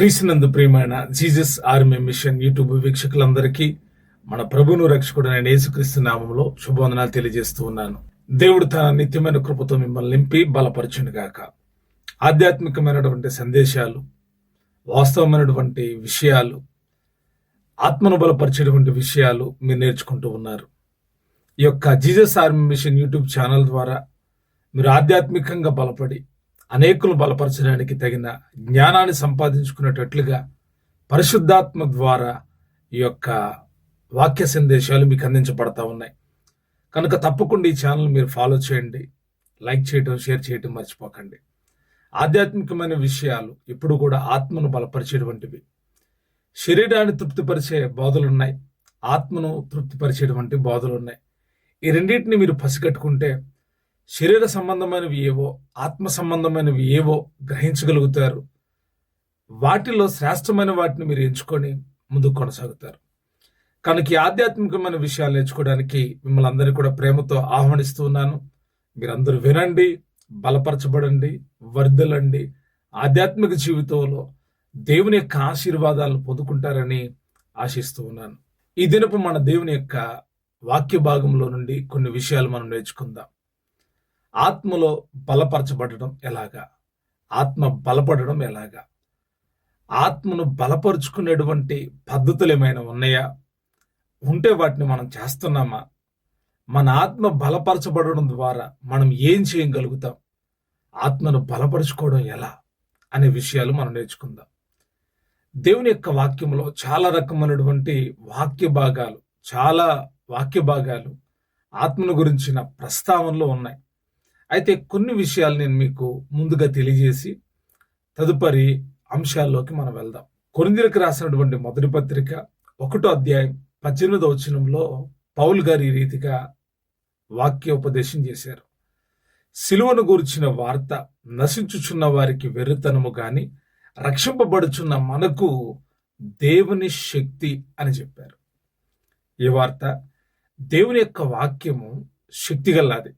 క్రీస్తునందు ప్రియమైన Jesus army mission YouTube వీక్షకులందరికీ మన ప్రభువును రక్షకుడైన యేసుక్రీస్తు నామములో శుభవందనాలు తెలియజేస్తూ ఉన్నాను. దేవుడు తన నిత్యమైన కృపతో మిమ్మల్ని నింపి బలపరచును గాక. ఆధ్యాత్మికమైనటువంటి సందేశాలు, వాస్తవమైనటువంటి విషయాలు, ఆత్మను బలపరిచేటువంటి విషయాలు మీరు నేర్చుకుంటూ ఉన్నారు. ఈ యొక్క Jesus army mission YouTube channel ద్వారా మీరు ఆధ్యాత్మికంగా బలపడి అనేకులు బలపరచడానికి తగిన జ్ఞానాన్ని సంపాదించుకునేటట్లుగా పరిశుద్ధాత్మ ద్వారా ఈ యొక్క వాక్య సందేశాలు మీకు అందించబడతా ఉన్నాయి. కనుక తప్పకుండా ఈ ఛానల్ మీరు ఫాలో చేయండి, లైక్ చేయటం, షేర్ చేయటం మర్చిపోకండి. ఆధ్యాత్మికమైన విషయాలు ఎప్పుడు కూడా ఆత్మను బలపరిచేటువంటివి. శరీరాన్ని తృప్తిపరిచే బోధలున్నాయి, ఆత్మను తృప్తిపరిచేటువంటి బోధలున్నాయి. ఈ రెండింటిని మీరు పసిగట్టుకుంటే శరీర సంబంధమైనవి ఏవో, ఆత్మ సంబంధమైనవి ఏవో గ్రహించగలుగుతారు. వాటిలో శ్రేష్టమైన వాటిని మీరు ఎంచుకొని ముందుకు కొనసాగుతారు. కనుక ఈ ఆధ్యాత్మికమైన విషయాలు నేర్చుకోవడానికి మిమ్మల్ని అందరినీ కూడా ప్రేమతో ఆహ్వానిస్తూ ఉన్నాను. మీరందరూ వినండి, బలపరచబడండి, వర్ధిల్లండి. ఆధ్యాత్మిక జీవితంలో దేవుని యొక్క ఆశీర్వాదాలను పొందుకుంటారని ఆశిస్తూ ఉన్నాను. ఈ దినపు మన దేవుని యొక్క వాక్య భాగంలో నుండి కొన్ని విషయాలు మనం నేర్చుకుందాం. ఆత్మలో బలపరచబడడం ఎలాగా, ఆత్మ బలపడడం ఎలాగా, ఆత్మను బలపరుచుకునేటువంటి పద్ధతులు ఏమైనా ఉన్నాయా, ఉంటే వాటిని మనం చేస్తున్నామా, మన ఆత్మ బలపరచబడడం ద్వారా మనం ఏం చేయగలుగుతాం, ఆత్మను బలపరుచుకోవడం ఎలా అనే విషయాలు మనం నేర్చుకుందాం. దేవుని యొక్క వాక్యంలో చాలా రకమైనటువంటి వాక్య భాగాలు ఆత్మను గురించిన ప్రస్తావనలో ఉన్నాయి. అయితే కొన్ని విషయాలు నేను మీకు ముందుగా తెలియజేసి తదుపరి అంశాల్లోకి మనం వెళ్దాం. కొరింథీయులకు రాసినటువంటి మొదటి పత్రిక 1వ అధ్యాయం 18వ వచనంలో పౌలు గారు ఈ రీతిగా వాక్యోపదేశం చేశారు. సిలువను గురించిన వార్త నశించుచున్న వారికి వెర్రితనము గాని, రక్షింపబడుచున్న మనకు దేవుని శక్తి అని చెప్పారు. ఈ వార్త, దేవుని యొక్క వాక్యము శక్తిగలది.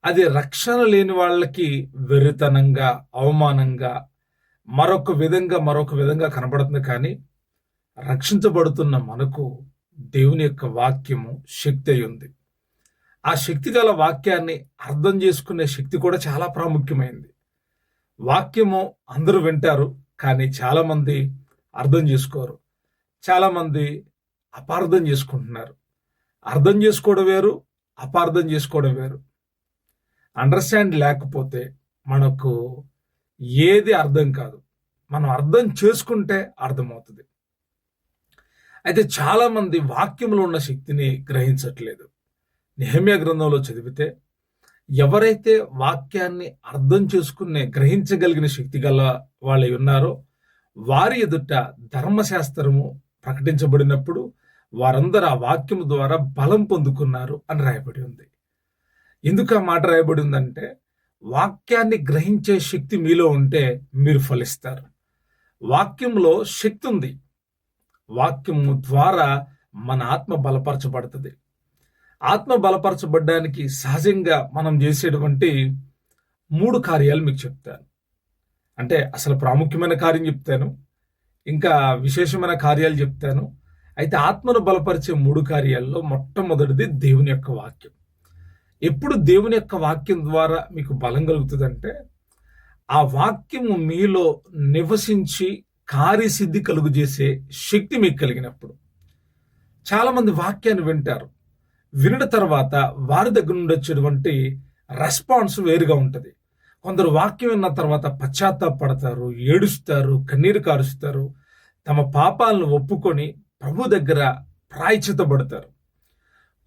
అది రక్షణ లేని వాళ్ళకి వెర్రితనంగా, అవమానంగా, మరొక విధంగా కనబడుతుంది. కానీ రక్షించబడుతున్న మనకు దేవుని యొక్క వాక్యము శక్తి అయి ఉంది. ఆ శక్తి గల వాక్యాన్ని అర్థం చేసుకునే శక్తి కూడా చాలా ప్రాముఖ్యమైంది. వాక్యము అందరూ వింటారు, కానీ చాలా మంది అర్థం చేసుకోరు. చాలా మంది అపార్థం చేసుకుంటున్నారు. అర్థం చేసుకోవడం వేరు, అపార్థం చేసుకోవడం వేరు. అండర్స్టాండ్ లేకపోతే మనకు ఏది అర్థం కాదు. మనం అర్థం చేసుకుంటే అర్థమవుతుంది. అయితే చాలా మంది వాక్యంలో ఉన్న శక్తిని గ్రహించట్లేదు. నెహెమ్యా గ్రంథంలో చదివితే ఎవరైతే వాక్యాన్ని అర్థం చేసుకునే గ్రహించగలిగిన శక్తి గల వాళ్ళు ఉన్నారో వారి ఎదుట ధర్మశాస్త్రము ప్రకటించబడినప్పుడు వారందరూ ఆ వాక్యము ద్వారా బలం పొందుకున్నారు అని రాయబడి ఉంది. ఎందుకు ఆ మాట రాయబడి ఉందంటే, వాక్యాన్ని గ్రహించే శక్తి మీలో ఉంటే మీరు ఫలిస్తారు. వాక్యంలో శక్తి ఉంది. వాక్యము ద్వారా మన ఆత్మ బలపరచబడుతుంది. ఆత్మ బలపరచబడడానికి సహజంగా మనం చేసేటువంటి 3 కార్యాలు మీకు చెప్తాను. అంటే అసలు ప్రాముఖ్యమైన కార్యం చెప్తాను, ఇంకా విశేషమైన కార్యాలు చెప్తాను. అయితే ఆత్మను బలపరిచే 3 కార్యాల్లో మొట్టమొదటిది దేవుని యొక్క వాక్యం. ఎప్పుడు దేవుని యొక్క వాక్యం ద్వారా మీకు బలం కలుగుతుందంటే, ఆ వాక్యము మీలో నివసించి కార్యసిద్ధి కలుగు చేసే శక్తి మీకు కలిగినప్పుడు. చాలా మంది వాక్యాన్ని వింటారు, వినడం తర్వాత వారి దగ్గర నుండి వచ్చేటువంటి రెస్పాన్స్ వేరుగా ఉంటుంది. కొందరు వాక్యం విన్న తర్వాత పశ్చాత్తాపడతారు, ఏడుస్తారు, కన్నీరు కారుస్తారు, తమ పాపాలను ఒప్పుకొని ప్రభు దగ్గర ప్రాయశ్చిత్తపడతారు.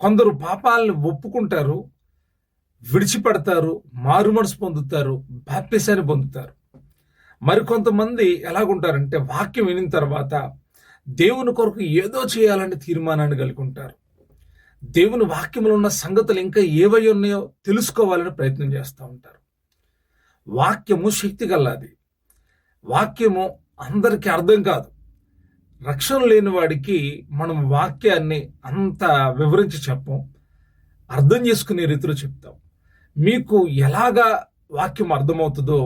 కొందరు పాపాలను ఒప్పుకుంటారు, విడిచిపెడతారు, మారుమనసు పొందుతారు, బాప్తిసాన్ని పొందుతారు. మరికొంతమంది ఎలాగుంటారంటే వాక్యం వినిన తర్వాత దేవుని కొరకు ఏదో చేయాలని తీర్మానాన్ని కలిగి ఉంటారు. దేవుని వాక్యంలో ఉన్న సంగతులు ఇంకా ఏవై ఉన్నాయో తెలుసుకోవాలని ప్రయత్నం చేస్తూ ఉంటారు. వాక్యము శక్తి గలది. వాక్యము అందరికీ అర్థం కాదు. రక్షణ లేని వాడికి మనం వాక్యాన్ని అంత వివరించి చెప్పం, అర్థం చేసుకునే రీతిలో చెప్తాం. మీకు ఎలాగా వాక్యం అర్థమవుతుందో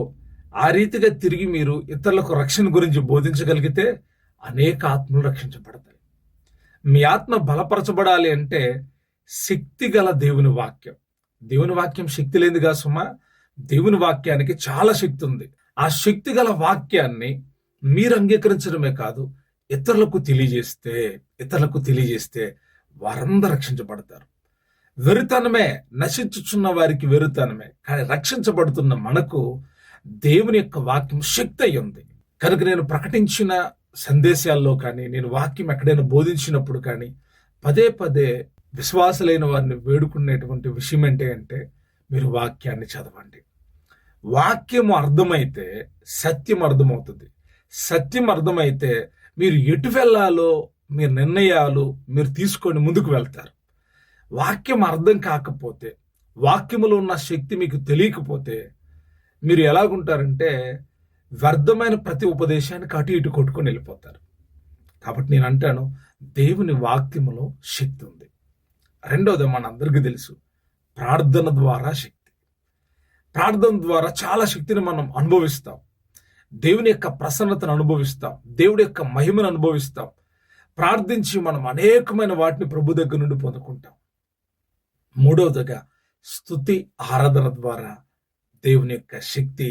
ఆ రీతిగా తిరిగి మీరు ఇతరులకు రక్షణ గురించి బోధించగలిగితే అనేక ఆత్మలు రక్షించబడతాయి. మీ ఆత్మ బలపరచబడాలి అంటే శక్తి గల దేవుని వాక్యం. దేవుని వాక్యం శక్తి లేనిదిగా సుమా. దేవుని వాక్యానికి చాలా శక్తి ఉంది. ఆ శక్తి గల వాక్యాన్ని మీరు అంగీకరించడమే కాదు, ఇతరులకు తెలియజేస్తే వారందరూ రక్షించబడతారు. వెరితనమే నశించుచున్న వారికి వెరితనమే, కానీ రక్షించబడుతున్న మనకు దేవుని యొక్క వాక్యం శక్తి అయి ఉంది. కనుక నేను ప్రకటించిన సందేశాల్లో కానీ, నేను వాక్యం ఎక్కడైనా బోధించినప్పుడు కానీ పదే పదే విశ్వాసులైన వారిని వేడుకునేటువంటి విషయం అంటే మీరు వాక్యాన్ని చదవండి. వాక్యము అర్థమైతే సత్యం అర్థమవుతుంది. సత్యం అర్థమైతే మీరు ఎటు వెళ్ళాలో మీరు నిర్ణయాలు మీరు తీసుకొని ముందుకు వెళ్తారు. వాక్యం అర్థం కాకపోతే, వాక్యములో ఉన్న శక్తి మీకు తెలియకపోతే మీరు ఎలాగుంటారంటే వ్యర్థమైన ప్రతి ఉపదేశానికి అటు ఇటు కొట్టుకొని వెళ్ళిపోతారు. కాబట్టి నేను అంటాను, దేవుని వాక్యములో శక్తి ఉంది. రెండవది మనందరికీ తెలుసు, ప్రార్థన ద్వారా శక్తి. ప్రార్థన ద్వారా చాలా శక్తిని మనం అనుభవిస్తాం. దేవుని యొక్క ప్రసన్నతను అనుభవిస్తాం. దేవుడి యొక్క మహిమను అనుభవిస్తాం. ప్రార్థించి మనం అనేకమైన వాటిని ప్రభు దగ్గర నుండి పొందుకుంటాం. మూడవదిగా స్తుతి ఆరాధన ద్వారా దేవుని యొక్క శక్తి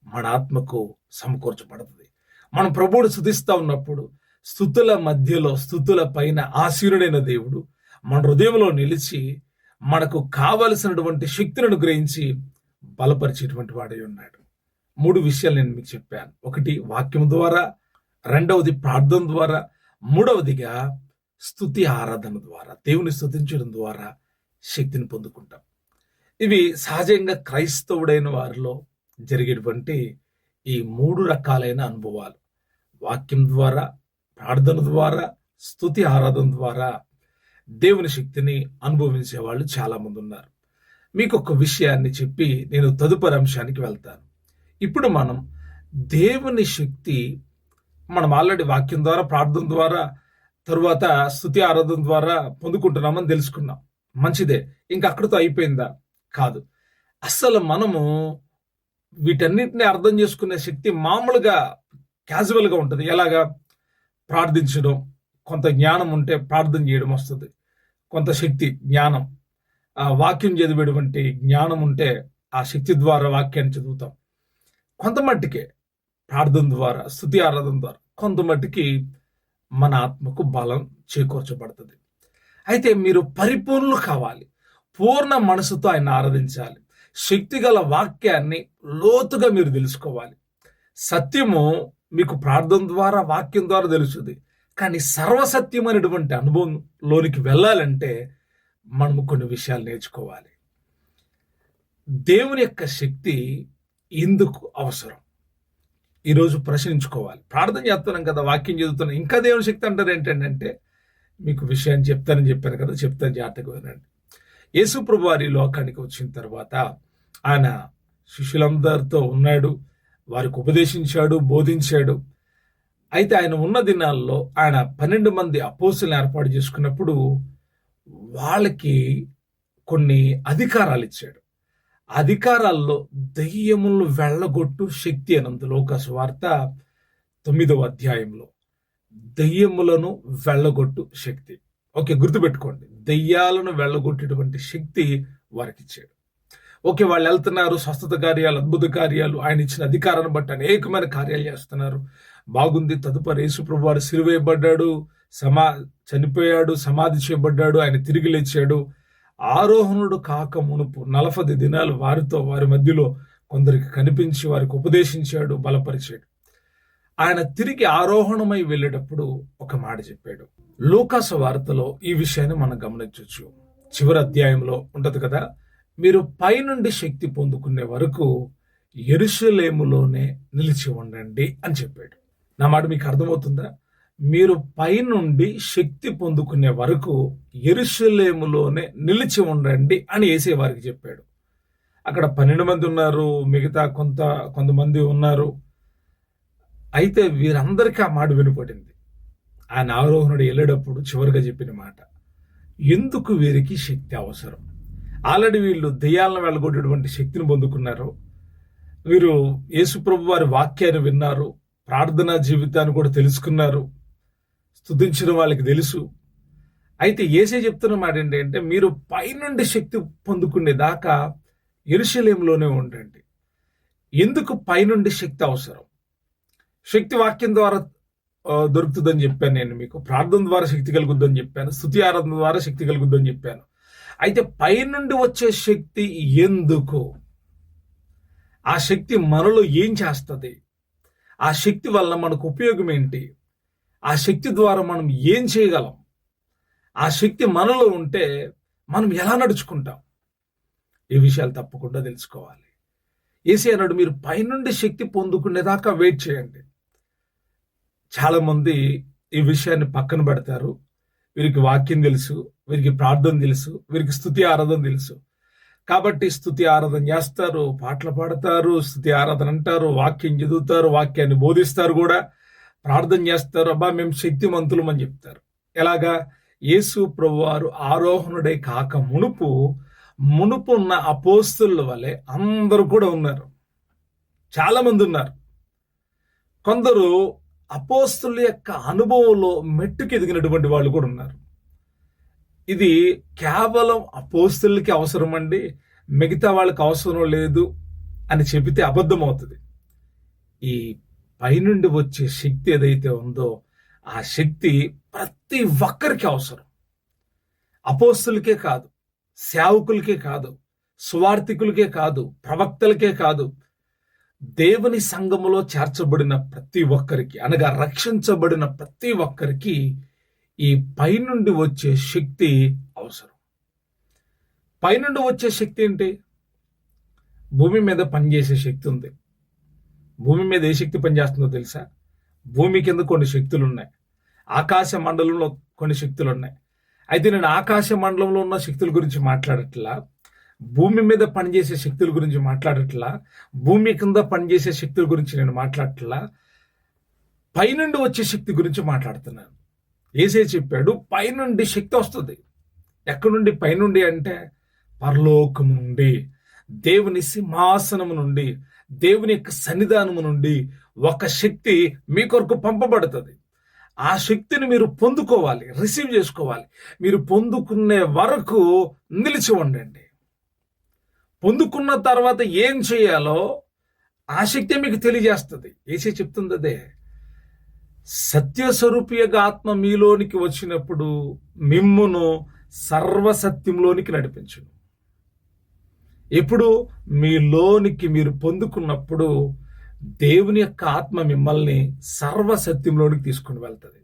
మన ఆత్మకు సమకూర్చబడుతుంది. మనం ప్రభువుని స్తుతిస్తా ఉన్నప్పుడు స్తుతుల మధ్యలో, స్తుతుల పైన ఆసీనుడైన దేవుడు మన హృదయంలో నిలిచి మనకు కావలసినటువంటి శక్తిని అనుగ్రహించి బలపరిచేటువంటి వాడై ఉన్నాడు. 3 విషయాలు నేను మీకు చెప్పాను. ఒకటి వాక్యం ద్వారా, రెండవది ప్రార్థన ద్వారా, మూడవదిగా స్తుతి ఆరాధన ద్వారా, దేవుని స్తుతించడం ద్వారా శక్తిని పొందుకుంటాం. ఇవి సహజంగా క్రైస్తవుడైన వారిలో జరిగేటువంటి ఈ 3 రకాలైన అనుభవాలు. వాక్యం ద్వారా, ప్రార్థన ద్వారా, స్తుతి ఆరాధన ద్వారా దేవుని శక్తిని అనుభవించే వాళ్ళు చాలా మంది ఉన్నారు. మీకు ఒక విషయాన్ని చెప్పి నేను తదుపరి అంశానికి వెళ్తాను. ఇప్పుడు మనం దేవుని శక్తి మనం ఆల్రెడీ వాక్యం ద్వారా, ప్రార్థన ద్వారా, తరువాత స్తుతి ఆరాధన ద్వారా పొందుకుంటున్నామని తెలుసుకున్నాం. మంచిదే. ఇంకా అక్కడితో అయిపోయిందా? కాదు. అసలు మనము వీటన్నిటిని అర్థం చేసుకునే శక్తి మామూలుగా క్యాజువల్గా ఉంటుంది. ఎలాగా? ప్రార్థించడం, కొంత జ్ఞానం ఉంటే ప్రార్థన చేయడం వస్తుంది. కొంత శక్తి, జ్ఞానం, వాక్యం చదివేటువంటి జ్ఞానం ఉంటే ఆ శక్తి ద్వారా వాక్యాన్ని చదువుతాం. కొంతమట్టికే ప్రార్థన ద్వారా, స్తుతి ఆరాధన ద్వారా కొంతమట్టికి మన ఆత్మకు బలం చేకూర్చబడుతుంది. అయితే మీరు పరిపూర్ణులు కావాలి. పూర్ణ మనసుతో ఆయన ఆరాధించాలి. శక్తిగల వాక్యాన్ని లోతుగా మీరు తెలుసుకోవాలి. సత్యము మీకు ప్రార్థన ద్వారా, వాక్యం ద్వారా తెలుస్తుంది. కానీ సర్వసత్యమైనటువంటి అనుభవంలోనికి వెళ్ళాలంటే మనము కొన్ని విషయాలు నేర్చుకోవాలి. దేవుని యొక్క శక్తి ఎందుకు అవసరం? ఈరోజు ప్రశ్నించుకోవాలి. ప్రార్థన చేస్తున్నాం కదా, వాక్యం చదువుతున్నాం, ఇంకా దేవుని శక్తి అంటారు ఏంటంటే, మీకు విషయం చెప్తాను కదా, చెప్తాను, జాగ్రత్తగా వినండి. యేసు ప్రభువు వారి లోకానికి వచ్చిన తర్వాత ఆయన శిష్యులందరితో ఉన్నాడు, వారికి ఉపదేశించాడు, బోధించాడు. అయితే ఆయన ఉన్న దినాల్లో ఆయన 12 మంది అపోస్తులను ఏర్పాటు చేసుకున్నప్పుడు వాళ్ళకి కొన్ని అధికారాలు ఇచ్చాడు. అధికారాల్లో దెయ్యములను వెళ్ళగొట్టు శక్తి అనందు లోకాసు వార్త 9వ అధ్యాయంలో దెయ్యములను వెళ్ళగొట్టు శక్తి. ఓకే, గుర్తుపెట్టుకోండి, దెయ్యాలను వెళ్ళగొట్టేటువంటి శక్తి వారికి ఇచ్చాడు. ఓకే, వాళ్ళు వెళ్తున్నారు, స్వస్థత కార్యాలు, అద్భుత కార్యాలు, ఆయన ఇచ్చిన అధికారాన్ని బట్టి అనేకమైన కార్యాలు చేస్తున్నారు. బాగుంది. తదుపరి యేసు ప్రభువు వారు సిలువేయబడ్డాడు, చనిపోయాడు, సమాధి చేయబడ్డాడు, ఆయన తిరిగి లేచాడు. ఆరోహణుడు కాక మునుపు 40 దినాలు వారి మధ్యలో కొందరికి కనిపించి వారికి ఉపదేశించాడు, బలపరిచాడు. ఆయన తిరిగి ఆరోహణమై వెళ్ళేటప్పుడు ఒక మాట చెప్పాడు. లూకాసు వార్తలో ఈ విషయాన్ని మనం గమనించవచ్చు. చివరి అధ్యాయంలో ఉంటది కదా, మీరు పైనుండి శక్తి పొందుకునే వరకు యెరూషలేములోనే నిలిచి ఉండండి అని చెప్పాడు. నా మాట మీకు అర్థమవుతుందా? మీరు పైనుండి శక్తి పొందుకునే వరకు యెరూషలేములోనే నిలిచి ఉండండి అని యేసయ్య వారికి చెప్పాడు. అక్కడ 12 మంది ఉన్నారు, మిగతా కొంతమంది ఉన్నారు. అయితే వీరందరికీ ఆ మాట వినపడింది. ఆయన ఆరోహణుడు వెళ్ళేటప్పుడు చివరిగా చెప్పిన మాట, ఎందుకు వీరికి శక్తి అవసరం? ఆల్రెడీ వీళ్ళు దెయ్యాలను వెళ్ళగొట్టేటువంటి శక్తిని పొందుకున్నారు. వీరు యేసుప్రభు వారి వాక్యాన్ని విన్నారు, ప్రార్థనా జీవితాన్ని కూడా తెలుసుకున్నారు, స్తుతించిన వాళ్ళకి తెలుసు. అయితే యేసే చెప్తున్న మాట ఏంటంటే, మీరు పైనుండి శక్తి పొందుకునే దాకా యెరూషలేములోనే ఉండండి. ఎందుకు పైనుండి శక్తి అవసరం? శక్తి వాక్యం ద్వారా దొరుకుతుందని చెప్పాను నేను మీకు. ప్రార్థన ద్వారా శక్తి కలుగుద్దని చెప్పాను, స్తుతి ఆరాధన ద్వారా శక్తి కలుగుద్దని చెప్పాను. అయితే పైనుండి వచ్చే శక్తి ఎందుకు? ఆ శక్తి మనలో ఏం చేస్తుంది? ఆ శక్తి వల్ల మనకు ఉపయోగం ఏంటి? ఆ శక్తి ద్వారా మనం ఏం చేయగలం? ఆ శక్తి మనలో ఉంటే మనం ఎలా నడుచుకుంటాం? ఈ విషయాలు తప్పకుండా తెలుసుకోవాలి. యేసయ్య అన్నాడు, మీరు పైనుండి శక్తి పొందుకునేదాకా వెయిట్ చేయండి. చాలా మంది ఈ విషయాన్ని పక్కన పెడతారు. వీరికి వాక్యం తెలుసు, వీరికి ప్రార్థన తెలుసు, వీరికి స్తుతి ఆరాధన తెలుసు. కాబట్టి స్తుతి ఆరాధన చేస్తారు, పాటలు పాడతారు, స్తుతి ఆరాధన అంటారు, వాక్యం చదువుతారు, వాక్యాన్ని బోధిస్తారు కూడా, ప్రార్థన చేస్తారు. అబ్బా మేము శక్తిమంతులం అని చెప్తారు. ఎలాగా? యేసు ప్రభువారు ఆరోహణుడై కాక మునుపు ఉన్న అపోస్తలుల వలె అందరూ కూడా ఉన్నారు. చాలా మంది ఉన్నారు. కొందరు అపోస్తలుల యొక్క అనుభవంలో మెట్టుకు ఎదిగినటువంటి వాళ్ళు కూడా ఉన్నారు. ఇది కేవలం అపోస్తలులకి అవసరం అండి, మిగతా వాళ్ళకి అవసరం లేదు అని చెబితే అబద్ధం అవుతుంది. ఈ పైనుండి వచ్చే శక్తి ఏదైతే ఉందో ఆ శక్తి ప్రతి ఒక్కరికి అవసరం. అపోస్తలులకే కాదు, సేవకులకే కాదు, సువార్థికులకే కాదు, ప్రవక్తలకే కాదు, దేవుని సంఘములో చేర్చబడిన ప్రతి ఒక్కరికి, అనగా రక్షించబడిన ప్రతి ఒక్కరికి ఈ పైనుండి వచ్చే శక్తి అవసరం. పైనుండి వచ్చే శక్తి ఏంటి? భూమి మీద పనిచేసే శక్తి ఉంది. భూమి మీద ఏ శక్తి పనిచేస్తుందో తెలుసా? భూమి కింద కొన్ని శక్తులు ఉన్నాయి, ఆకాశ మండలంలో కొన్ని శక్తులు ఉన్నాయి. అయితే నేను ఆకాశ మండలంలో ఉన్న శక్తుల గురించి మాట్లాడట్లా, భూమి మీద పనిచేసే శక్తుల గురించి మాట్లాడట్లా, భూమి కింద పనిచేసే శక్తుల గురించి నేను మాట్లాడట్లా, పైనుండి వచ్చే శక్తి గురించి మాట్లాడుతున్నాను. యేసయ్య చెప్పాడు, పైనుండి శక్తి వస్తుంది. ఎక్కడి నుండి పైనుండి అంటే, పరలోకము నుండి, దేవుని సింహాసనము నుండి, దేవుని యొక్క సన్నిధానము నుండి ఒక శక్తి మీ కొరకు పంపబడుతుంది. ఆ శక్తిని మీరు పొందుకోవాలి, రిసీవ్ చేసుకోవాలి. మీరు పొందుకునే వరకు నిలిచి ఉండండి. పొందుకున్న తర్వాత ఏం చేయాలో ఆ శక్తి మీకు తెలియజేస్తుంది. యేసయ్య చెప్తుంది అదే. సత్యస్వరూపియగా ఆత్మ మీలోనికి వచ్చినప్పుడు మిమ్మును సర్వసత్యంలోనికి నడిపించును. ఎప్పుడు? మీలోనికి మీరు పొందుకున్నప్పుడు దేవుని యొక్క ఆత్మ మిమ్మల్ని సర్వసత్యంలోనికి తీసుకుని వెళ్తుంది.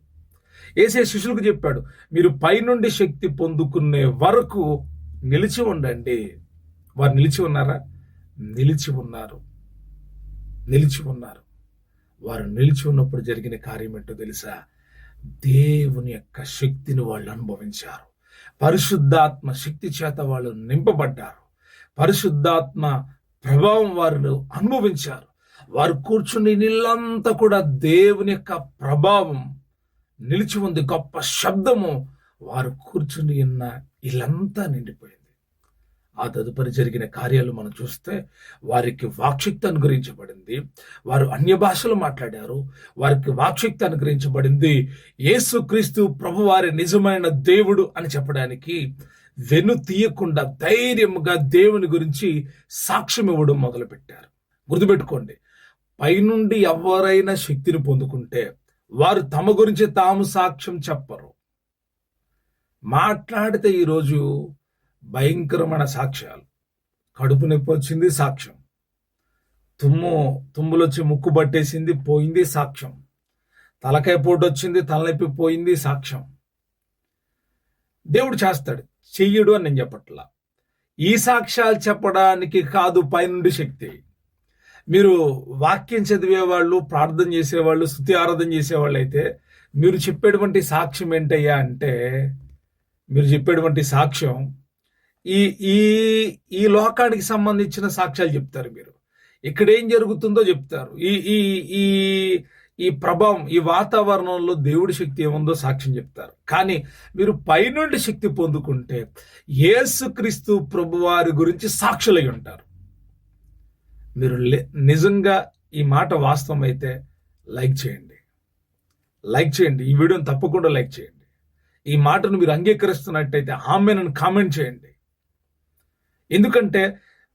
యేసయ్య శిష్యులకు చెప్పాడు, మీరు పైనుండి శక్తి పొందుకునే వరకు నిలిచి ఉండండి. వారు నిలిచి ఉన్నారా? నిలిచి ఉన్నారు. వారు నిలిచి ఉన్నప్పుడు జరిగిన కార్యం ఏంటో తెలుసా? దేవుని యొక్క శక్తిని వాళ్ళు అనుభవించారు. పరిశుద్ధాత్మ శక్తి చేత వాళ్ళు నింపబడ్డారు. పరిశుద్ధాత్మ ప్రభావం వారు అనుభవించారు. వారు కూర్చుని నీళ్ళంతా కూడా దేవుని యొక్క ప్రభావం నిలిచి ఉంది. గొప్ప శబ్దము వారు కూర్చుని ఉన్న ఇల్లంతా నిండిపోయింది. ఆ తదుపరి జరిగిన కార్యాలు మనం చూస్తే వారికి వాక్శక్తి అనుగ్రహించబడింది. వారు అన్య భాషలు మాట్లాడారు. వారికి వాక్శక్తి అనుగ్రహించబడింది. యేసుక్రీస్తు ప్రభువారి నిజమైన దేవుడు అని చెప్పడానికి వెను తీయకుండా ధైర్యముగా దేవుని గురించి సాక్ష్యం ఇవ్వడం మొదలుపెట్టారు. గుర్తుపెట్టుకోండి, పైనుండి ఎవరైనా శక్తిని పొందుకుంటే వారు తమ గురించి తాము సాక్ష్యం చెప్పరు. మాట్లాడితే ఈరోజు భయంకరమైన సాక్ష్యాలు. కడుపు నొప్పి వచ్చింది, సాక్ష్యం. తుమ్ములొచ్చి ముక్కు పట్టేసింది, పోయింది, సాక్ష్యం. తలకాయ పోటు వచ్చింది, తలనొప్పి పోయింది, సాక్ష్యం. దేవుడు చేస్తాడు, చెయ్యడు అని నేను చెప్పట్లా. ఈ సాక్ష్యాలు చెప్పడానికి కాదు పైనుండి శక్తి. మీరు వాక్యం చదివేవాళ్ళు, ప్రార్థన చేసేవాళ్ళు, స్తుతి ఆరాధన చేసేవాళ్ళు అయితే మీరు చెప్పేటువంటి సాక్ష్యం ఏంటయ్యా అంటే, మీరు చెప్పేటువంటి సాక్ష్యం ఈ ఈ ఈ లోకానికి సంబంధించిన సాక్ష్యాలు చెప్తారు. మీరు ఇక్కడ ఏం జరుగుతుందో చెప్తారు. ఈ ఈ ఈ ఈ ప్రభావం, ఈ వాతావరణంలో దేవుడి శక్తి ఏముందో సాక్ష్యం చెప్తారు. కానీ మీరు పైనుండి శక్తి పొందుకుంటే యేసుక్రీస్తు ప్రభువారి గురించి సాక్షులై ఉంటారు. మీరు నిజంగా ఈ మాట వాస్తవం అయితే లైక్ చేయండి. లైక్ చేయండి. ఈ వీడియోని తప్పకుండా లైక్ చేయండి. ఈ మాటను మీరు అంగీకరిస్తున్నట్టయితే ఆమేనని కామెంట్ చేయండి. ఎందుకంటే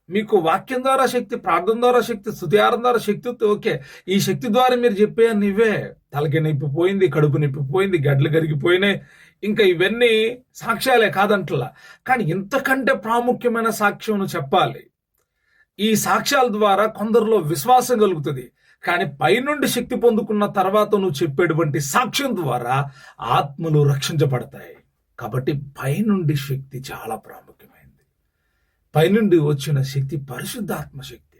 మీకు వాక్యం ద్వారా శక్తి, ప్రార్థన ద్వారా శక్తి, స్తుతియారం ద్వారా శక్తి ఓకే. ఈ శక్తి ద్వారా మీరు చెప్పే ఇవే. తలకి నిప్పిపోయింది, కడుపు నిప్పిపోయింది, గడ్డలు కరిగిపోయినాయి. ఇంకా ఇవన్నీ సాక్ష్యాలే కాదంటలా. కానీ ఇంతకంటే ప్రాముఖ్యమైన సాక్ష్యం చెప్పాలి. ఈ సాక్ష్యాల ద్వారా కొందరిలో విశ్వాసం కలుగుతుంది. కానీ పైనుండి శక్తి పొందుకున్న తర్వాత నువ్వు చెప్పేటువంటి సాక్ష్యం ద్వారా ఆత్మలు రక్షించబడతాయి. కాబట్టి పైనుండి శక్తి చాలా ప్రాముఖ్యమైనది. పైనుండి వచ్చిన శక్తి పరిశుద్ధాత్మ శక్తి.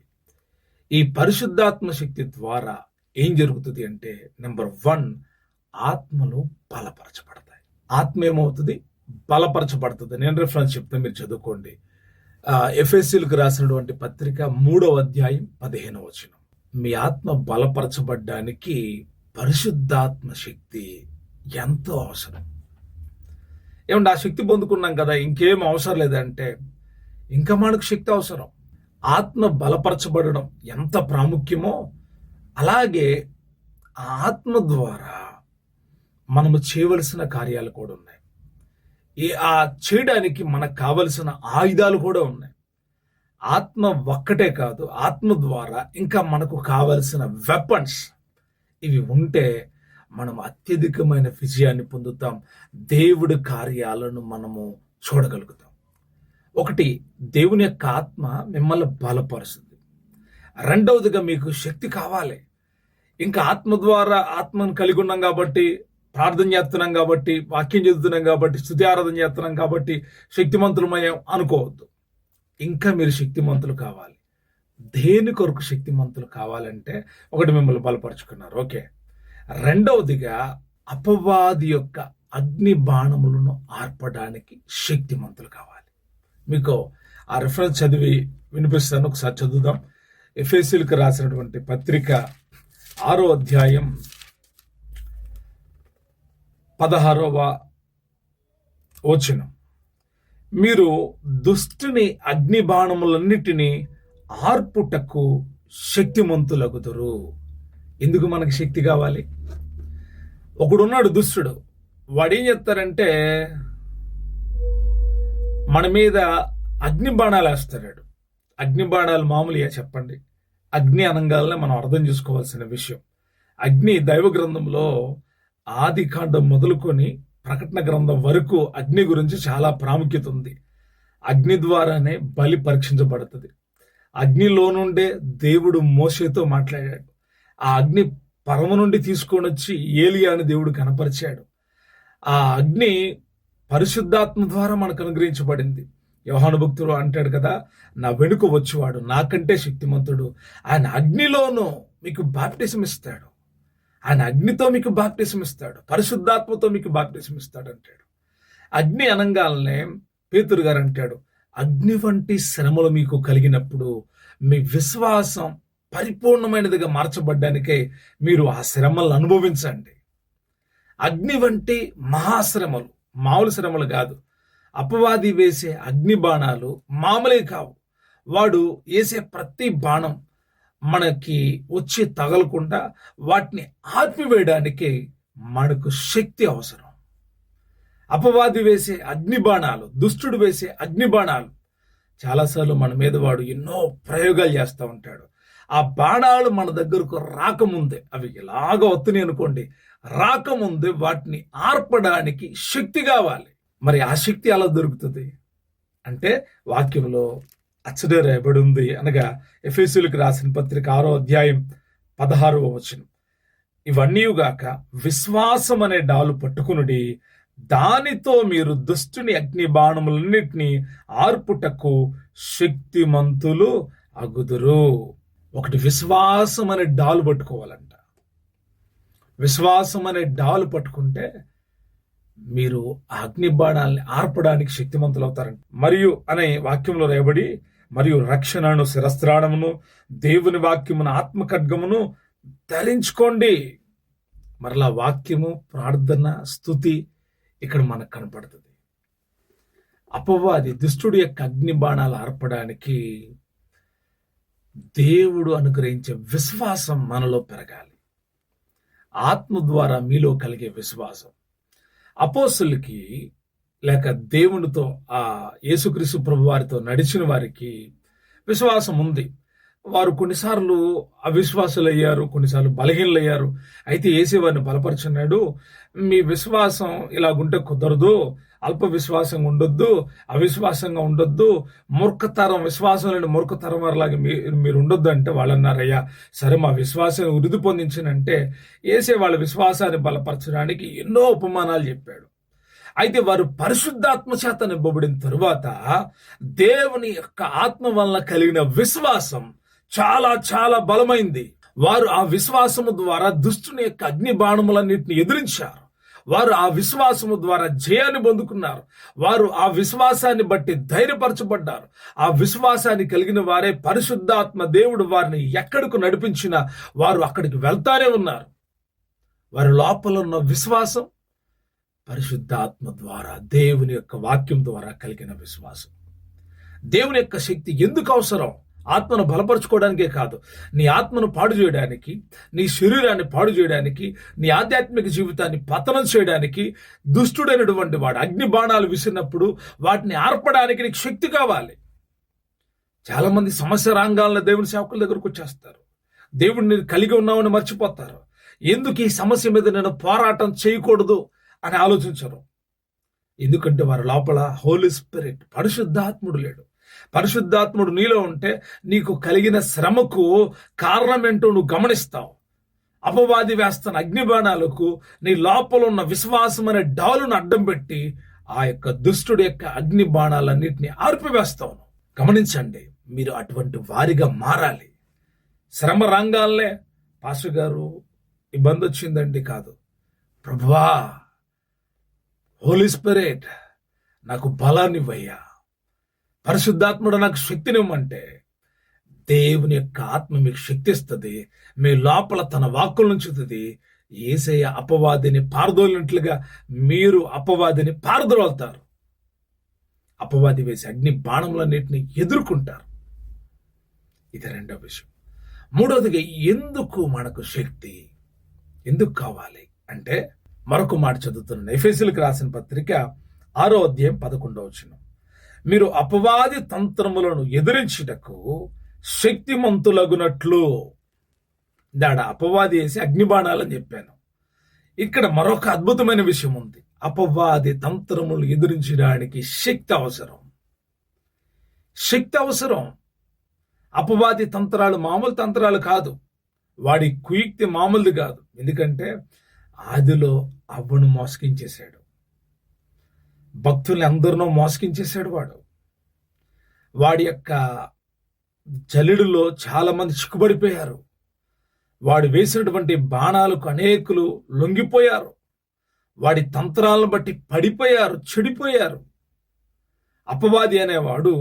ఈ పరిశుద్ధాత్మ శక్తి ద్వారా ఏం జరుగుతుంది అంటే, నెంబర్ 1, ఆత్మలు బలపరచబడతాయి. ఆత్మ ఏమవుతుంది? బలపరచబడుతుంది. నేను రిఫరెన్స్ చెప్తే మీరు చదువుకోండి. ఎఫెసీయులకు రాసినటువంటి పత్రిక 3వ అధ్యాయం 15వ వచనం. మీ ఆత్మ బలపరచబడ్డానికి పరిశుద్ధాత్మ శక్తి ఎంతో అవసరం. ఏమంటే ఆ శక్తి పొందుకున్నాం కదా, ఇంకేం అవసరం లేదంటే ఇంకా మనకు శక్తి అవసరం. ఆత్మ బలపరచబడడం ఎంత ప్రాముఖ్యమో అలాగే ఆ ఆత్మ ద్వారా మనము చేయవలసిన కార్యాలు కూడా ఉన్నాయి. ఆ చేయడానికి మనకు కావలసిన ఆయుధాలు కూడా ఉన్నాయి. ఆత్మ ఒక్కటే కాదు, ఆత్మ ద్వారా ఇంకా మనకు కావలసిన వెపన్స్ ఇవి ఉంటే మనం అత్యధికమైన విజయాన్ని పొందుతాం. దేవుడి కార్యాలను మనము చూడగలుగుతాం. ఒకటి, దేవుని యొక్క ఆత్మ మిమ్మల్ని బలపరుస్తుంది. రెండవదిగా మీకు శక్తి కావాలి. ఇంకా ఆత్మ ద్వారా ఆత్మను కలిగి ఉన్నాం కాబట్టి, ప్రార్థన చేస్తున్నాం కాబట్టి, వాక్యం చదువుతున్నాం కాబట్టి, స్తుతి ఆరాధన చేస్తున్నాం కాబట్టి శక్తిమంతులమయ్యాం అనుకోవద్దు. ఇంకా మీరు శక్తిమంతులు కావాలి. దేని కొరకు శక్తిమంతులు కావాలంటే, ఒకటి, మిమ్మల్ని బలపరుచుకున్నారు, ఓకే. రెండవదిగా అపవాది యొక్క అగ్ని బాణములను ఆర్పడానికి శక్తిమంతులు కావాలి. మీకు ఆ రిఫరెన్స్ చదివి వినిపిస్తాను, ఒకసారి చదువుదాం. ఎఫెసీయులకు రాసినటువంటి పత్రిక 6వ అధ్యాయం 16వ వచనం. మీరు దుష్టుని అగ్ని బాణములన్నిటినీ ఆర్పుటకు శక్తిమంతులగుదురు. ఎందుకు మనకి శక్తి కావాలి? ఒకడున్నాడు దుష్టుడు, వాడేం చెప్తారంటే మన మీద అగ్ని బాణాలు వేస్తాడు. అగ్ని బాణాలు మామూలుగా చెప్పండి. అగ్ని అనంగాలనే మనం అర్థం చేసుకోవాల్సిన విషయం. అగ్ని దైవ గ్రంథంలో ఆది కాండం మొదలుకొని ప్రకటన గ్రంథం వరకు అగ్ని గురించి చాలా ప్రాముఖ్యత ఉంది. అగ్ని ద్వారానే బలి పరీక్షించబడుతుంది. అగ్నిలో నుండే దేవుడు మోషేతో మాట్లాడాడు. ఆ అగ్ని పరమ నుండి తీసుకొని వచ్చి ఏలియాని దేవుడు కనపరిచాడు. ఆ అగ్ని పరిశుద్ధాత్మ ద్వారా మనకు అనుగ్రహించబడింది. యోహాను భక్తుడు అంటాడు కదా, నా వెనుక వచ్చేవాడు నాకంటే శక్తిమంతుడు, ఆయన అగ్నిలోనూ మీకు బాప్టిజం ఇస్తాడు, ఆయన అగ్నితో మీకు బాప్టిజం ఇస్తాడు, పరిశుద్ధాత్మతో మీకు బాప్టిజం ఇస్తాడు అంటాడు. అగ్ని అనంగాలనే పేతురు గారు అంటాడు, అగ్ని వంటి శ్రమలు మీకు కలిగినప్పుడు మీ విశ్వాసం పరిపూర్ణమైనదిగా మార్చబడ్డానికే మీరు ఆ శ్రమలను అనుభవించండి. అగ్ని వంటి మహాశ్రమలు మామూలు శ్రమలు కాదు. అపవాది వేసే అగ్ని బాణాలు మామూలే కావు. వాడు వేసే ప్రతి బాణం మనకి వచ్చి తగలకుండా వాటిని ఆర్పివేయడానికి మనకు శక్తి అవసరం. అపవాది వేసే అగ్ని బాణాలు, దుష్టుడు వేసే అగ్ని బాణాలు, చాలాసార్లు మన మీద వాడు ఎన్నో ప్రయోగాలు చేస్తూ ఉంటాడు. ఆ బాణాలు మన దగ్గరకు రాకముందే, అవి ఎలాగ వస్తున్నాయి అనుకోండి, రాకముందే వాటిని ఆర్పడానికి శక్తి కావాలి. మరి ఆ శక్తి ఎలా దొరుకుతుంది అంటే, వాక్యంలో అచ్చడే రాయబడి ఉంది. అనగా ఎఫెసీయులకు రాసిన పత్రిక 6వ అధ్యాయం 16వ వచనం. ఇవన్నీగాక విశ్వాసం అనే డాలు పట్టుకునుడి, దానితో మీరు దుష్టుని అగ్ని బాణములన్నిటినీ ఆర్పుటకు శక్తిమంతులు అగుదురు. ఒకటి, విశ్వాసం అనే డాలు పట్టుకోవాలంట. విశ్వాసం అనే డాలు పట్టుకుంటే మీరు అగ్ని బాణాలని ఆర్పడానికి శక్తిమంతులు అవుతారంట. మరియు అనే వాక్యంలో రాయబడి, మరియు రక్షణను శిరస్త్రాణమును దేవుని వాక్యమును ఆత్మ ఖడ్గమును ధరించుకోండి. మరలా వాక్యము, ప్రార్థన, స్తుతి ఇక్కడ మనకు కనపడుతుంది. అపవాది దుష్టుడి యొక్క అగ్ని బాణాలు ఆర్పడానికి దేవుడు అనుగ్రహించే విశ్వాసం మనలో పెరగాలి. ఆత్మ ద్వారా మీలో కలిగే విశ్వాసం. అపోస్తులకి లేక దేవునితో ఆ యేసుక్రీస్తు ప్రభు వారితో నడిచిన వారికి విశ్వాసం ఉంది. వారు కొన్నిసార్లు అవిశ్వాసులయ్యారు, కొన్నిసార్లు బలహీనలయ్యారు. అయితే యేసే వారిని బలపరుచున్నాడు. మీ విశ్వాసం ఇలాగుంటే కుదరదు, అల్ప విశ్వాసంగా ఉండొద్దు, అవిశ్వాసంగా ఉండొద్దు, మూర్ఖతరం విశ్వాసం లేని మూర్ఖతరం వారిలాగా మీరు ఉండొద్దు అంటే వాళ్ళు అన్నారయ్యా సరే మా విశ్వాసాన్ని వృద్ధి పొందించనంటే యేసే వాళ్ళ విశ్వాసాన్ని బలపరచడానికి ఎన్నో ఉపమానాలు చెప్పాడు. అయితే వారు పరిశుద్ధాత్మ చేత నింపబడిన తరువాత దేవుని యొక్క ఆత్మ వలన కలిగిన విశ్వాసం చాలా చాలా బలమైంది. వారు ఆ విశ్వాసము ద్వారా దుష్టుని యొక్క అగ్ని బాణములన్నింటిని ఎదిరించారు. వారు ఆ విశ్వాసము ద్వారా జయాన్ని పొందుకున్నారు. వారు ఆ విశ్వాసాన్ని బట్టి ధైర్యపరచబడ్డారు. ఆ విశ్వాసాన్ని కలిగిన వారే పరిశుద్ధాత్మ దేవుడు వారిని ఎక్కడికి నడిపించినా వారు అక్కడికి వెళ్తానే ఉన్నారు. వారి లోపల ఉన్న విశ్వాసం పరిశుద్ధాత్మ ద్వారా, దేవుని యొక్క వాక్యం ద్వారా కలిగిన విశ్వాసం. దేవుని యొక్క శక్తి ఎందుకు అవసరం? ఆత్మను బలపరచుకోవడానికే కాదు, నీ ఆత్మను పాడు చేయడానికి, నీ శరీరాన్ని పాడు చేయడానికి, నీ ఆధ్యాత్మిక జీవితాన్ని పతనం చేయడానికి దుష్టుడైనటువంటి వాడు అగ్ని బాణాలు విసిరినప్పుడు వాటిని ఆర్పడానికి నీకు శక్తి కావాలి. చాలా మంది సమస్య రంగాలను దేవుని సేవకుల దగ్గరకు వచ్చేస్తారు. దేవుడిని కలిగి ఉన్నామని మర్చిపోతారు. ఎందుకు ఈ సమస్య మీద నేను పోరాటం చేయకూడదు అని ఆలోచించరు. ఎందుకంటే వారి లోపల హోలీ స్పిరిట్, పరిశుద్ధాత్ముడు లేడు. పరిశుద్ధాత్ముడు నీలో ఉంటే నీకు కలిగిన శ్రమకు కారణం ఏంటో నువ్వు గమనిస్తావు. అపవాది వేస్తున్న అగ్నిబాణాలకు నీ లోపల ఉన్న విశ్వాసం అనే డాలును అడ్డం పెట్టి ఆ యొక్క దుష్టుడి యొక్క అగ్ని బాణాలన్నింటినీ ఆర్పివేస్తావు. గమనించండి, మీరు అటువంటి వారిగా మారాలి. శ్రమ రంగాలనే పాస్టర్ గారు ఇబ్బంది వచ్చిందండి కాదు, ప్రభువా హోలీ స్పిరిట్ నాకు బలాన్ని ఇవ్వయ్యా, పరిశుద్ధాత్ముడు నాకు శక్తినివ్వమంటే దేవుని యొక్క ఆత్మ మీకు శక్తి ఇస్తుంది. మీ లోపల తన వాక్కుల నుంచుతుంది. యేసయ్య అపవాదిని పారదోలినట్లుగా మీరు అపవాదిని పారదోలుతారు. అపవాది వేసి అగ్ని బాణములన్నింటినీ ఎదుర్కొంటారు. ఇది రెండో విషయం. మూడవదిగా ఎందుకు మనకు శక్తి ఎందుకు కావాలి అంటే మరొక మాట చదువుతున్నాను. ఎఫెసీయులకు రాసిన పత్రిక 6వ అధ్యాయం 11వ వచనం. మీరు అపవాది తంత్రములను ఎదిరించుటకు శక్తిమంతులగునట్లు. దాడ అపవాది వేసి అగ్నిబాణాలని చెప్పాను. ఇక్కడ మరొక అద్భుతమైన విషయం ఉంది. అపవాది తంత్రములు ఎదిరించడానికి శక్తి అవసరం. శక్తి అవసరం. అపవాది తంత్రాలు మామూలు తంత్రాలు కాదు. వాడి కుయుక్తి మామూలుది కాదు. ఎందుకంటే ఆదిలో అవ్వను మోసగించేశాడు, భక్తుల్ని అందరినో మోసగించేశాడు. వాడి యొక్క జల్లెడులో చాలా మంది చిక్కుబడిపోయారు. వాడు వేసినటువంటి బాణాలకు అనేకులు లొంగిపోయారు. వాడి తంత్రాలను బట్టి పడిపోయారు, చెడిపోయారు. అపవాది అనేవాడు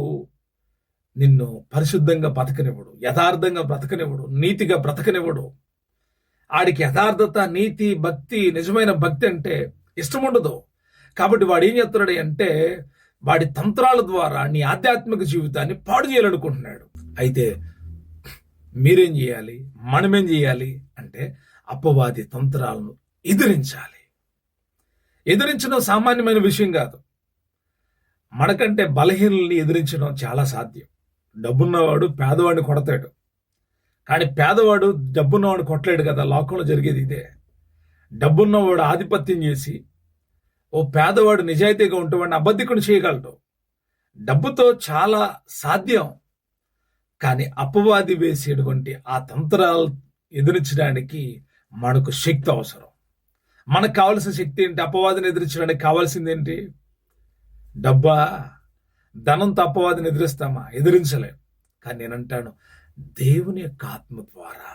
నిన్ను పరిశుద్ధంగా బ్రతకనివ్వడు, యథార్థంగా బ్రతకనివ్వడు, నీతిగా బ్రతకనివ్వడు. ఆడికి యథార్థత, నీతి, భక్తి, నిజమైన భక్తి అంటే ఇష్టం ఉండదు. కాబట్టి వాడు ఏం చేస్తున్నాడు అంటే వాడి తంత్రాల ద్వారా నీ ఆధ్యాత్మిక జీవితాన్ని పాడు చేయాలనుకుంటున్నాడు. అయితే మీరేం చేయాలి, మనమేం చేయాలి అంటే అపవాది తంత్రాలను ఎదిరించాలి. ఎదిరించడం సామాన్యమైన విషయం కాదు. మనకంటే బలహీనల్ని ఎదిరించడం చాలా సాధ్యం. డబ్బున్నవాడు పేదవాడిని కొడతాడు, కానీ పేదవాడు డబ్బున్నవాడు కొట్టలేడు కదా. లోకంలో జరిగేది ఇదే. డబ్బున్నవాడు ఆధిపత్యం చేసి ఓ పేదవాడు నిజాయితీగా ఉంటే వాడిని అబద్ధికుని చేయగలడు. డబ్బుతో చాలా సాధ్యం. కానీ అపవాది వేసేటువంటి ఆ తంత్రాలు ఎదిరించడానికి మనకు శక్తి అవసరం. మనకు కావాల్సిన శక్తి ఏంటి? అపవాదిని ఎదిరించడానికి కావాల్సింది ఏంటి? డబ్బా? ధనంతో అపవాదిని ఎదిరిస్తామా? ఎదిరించలేం. కానీ నేనంటాను, దేవుని యొక్క ఆత్మ ద్వారా,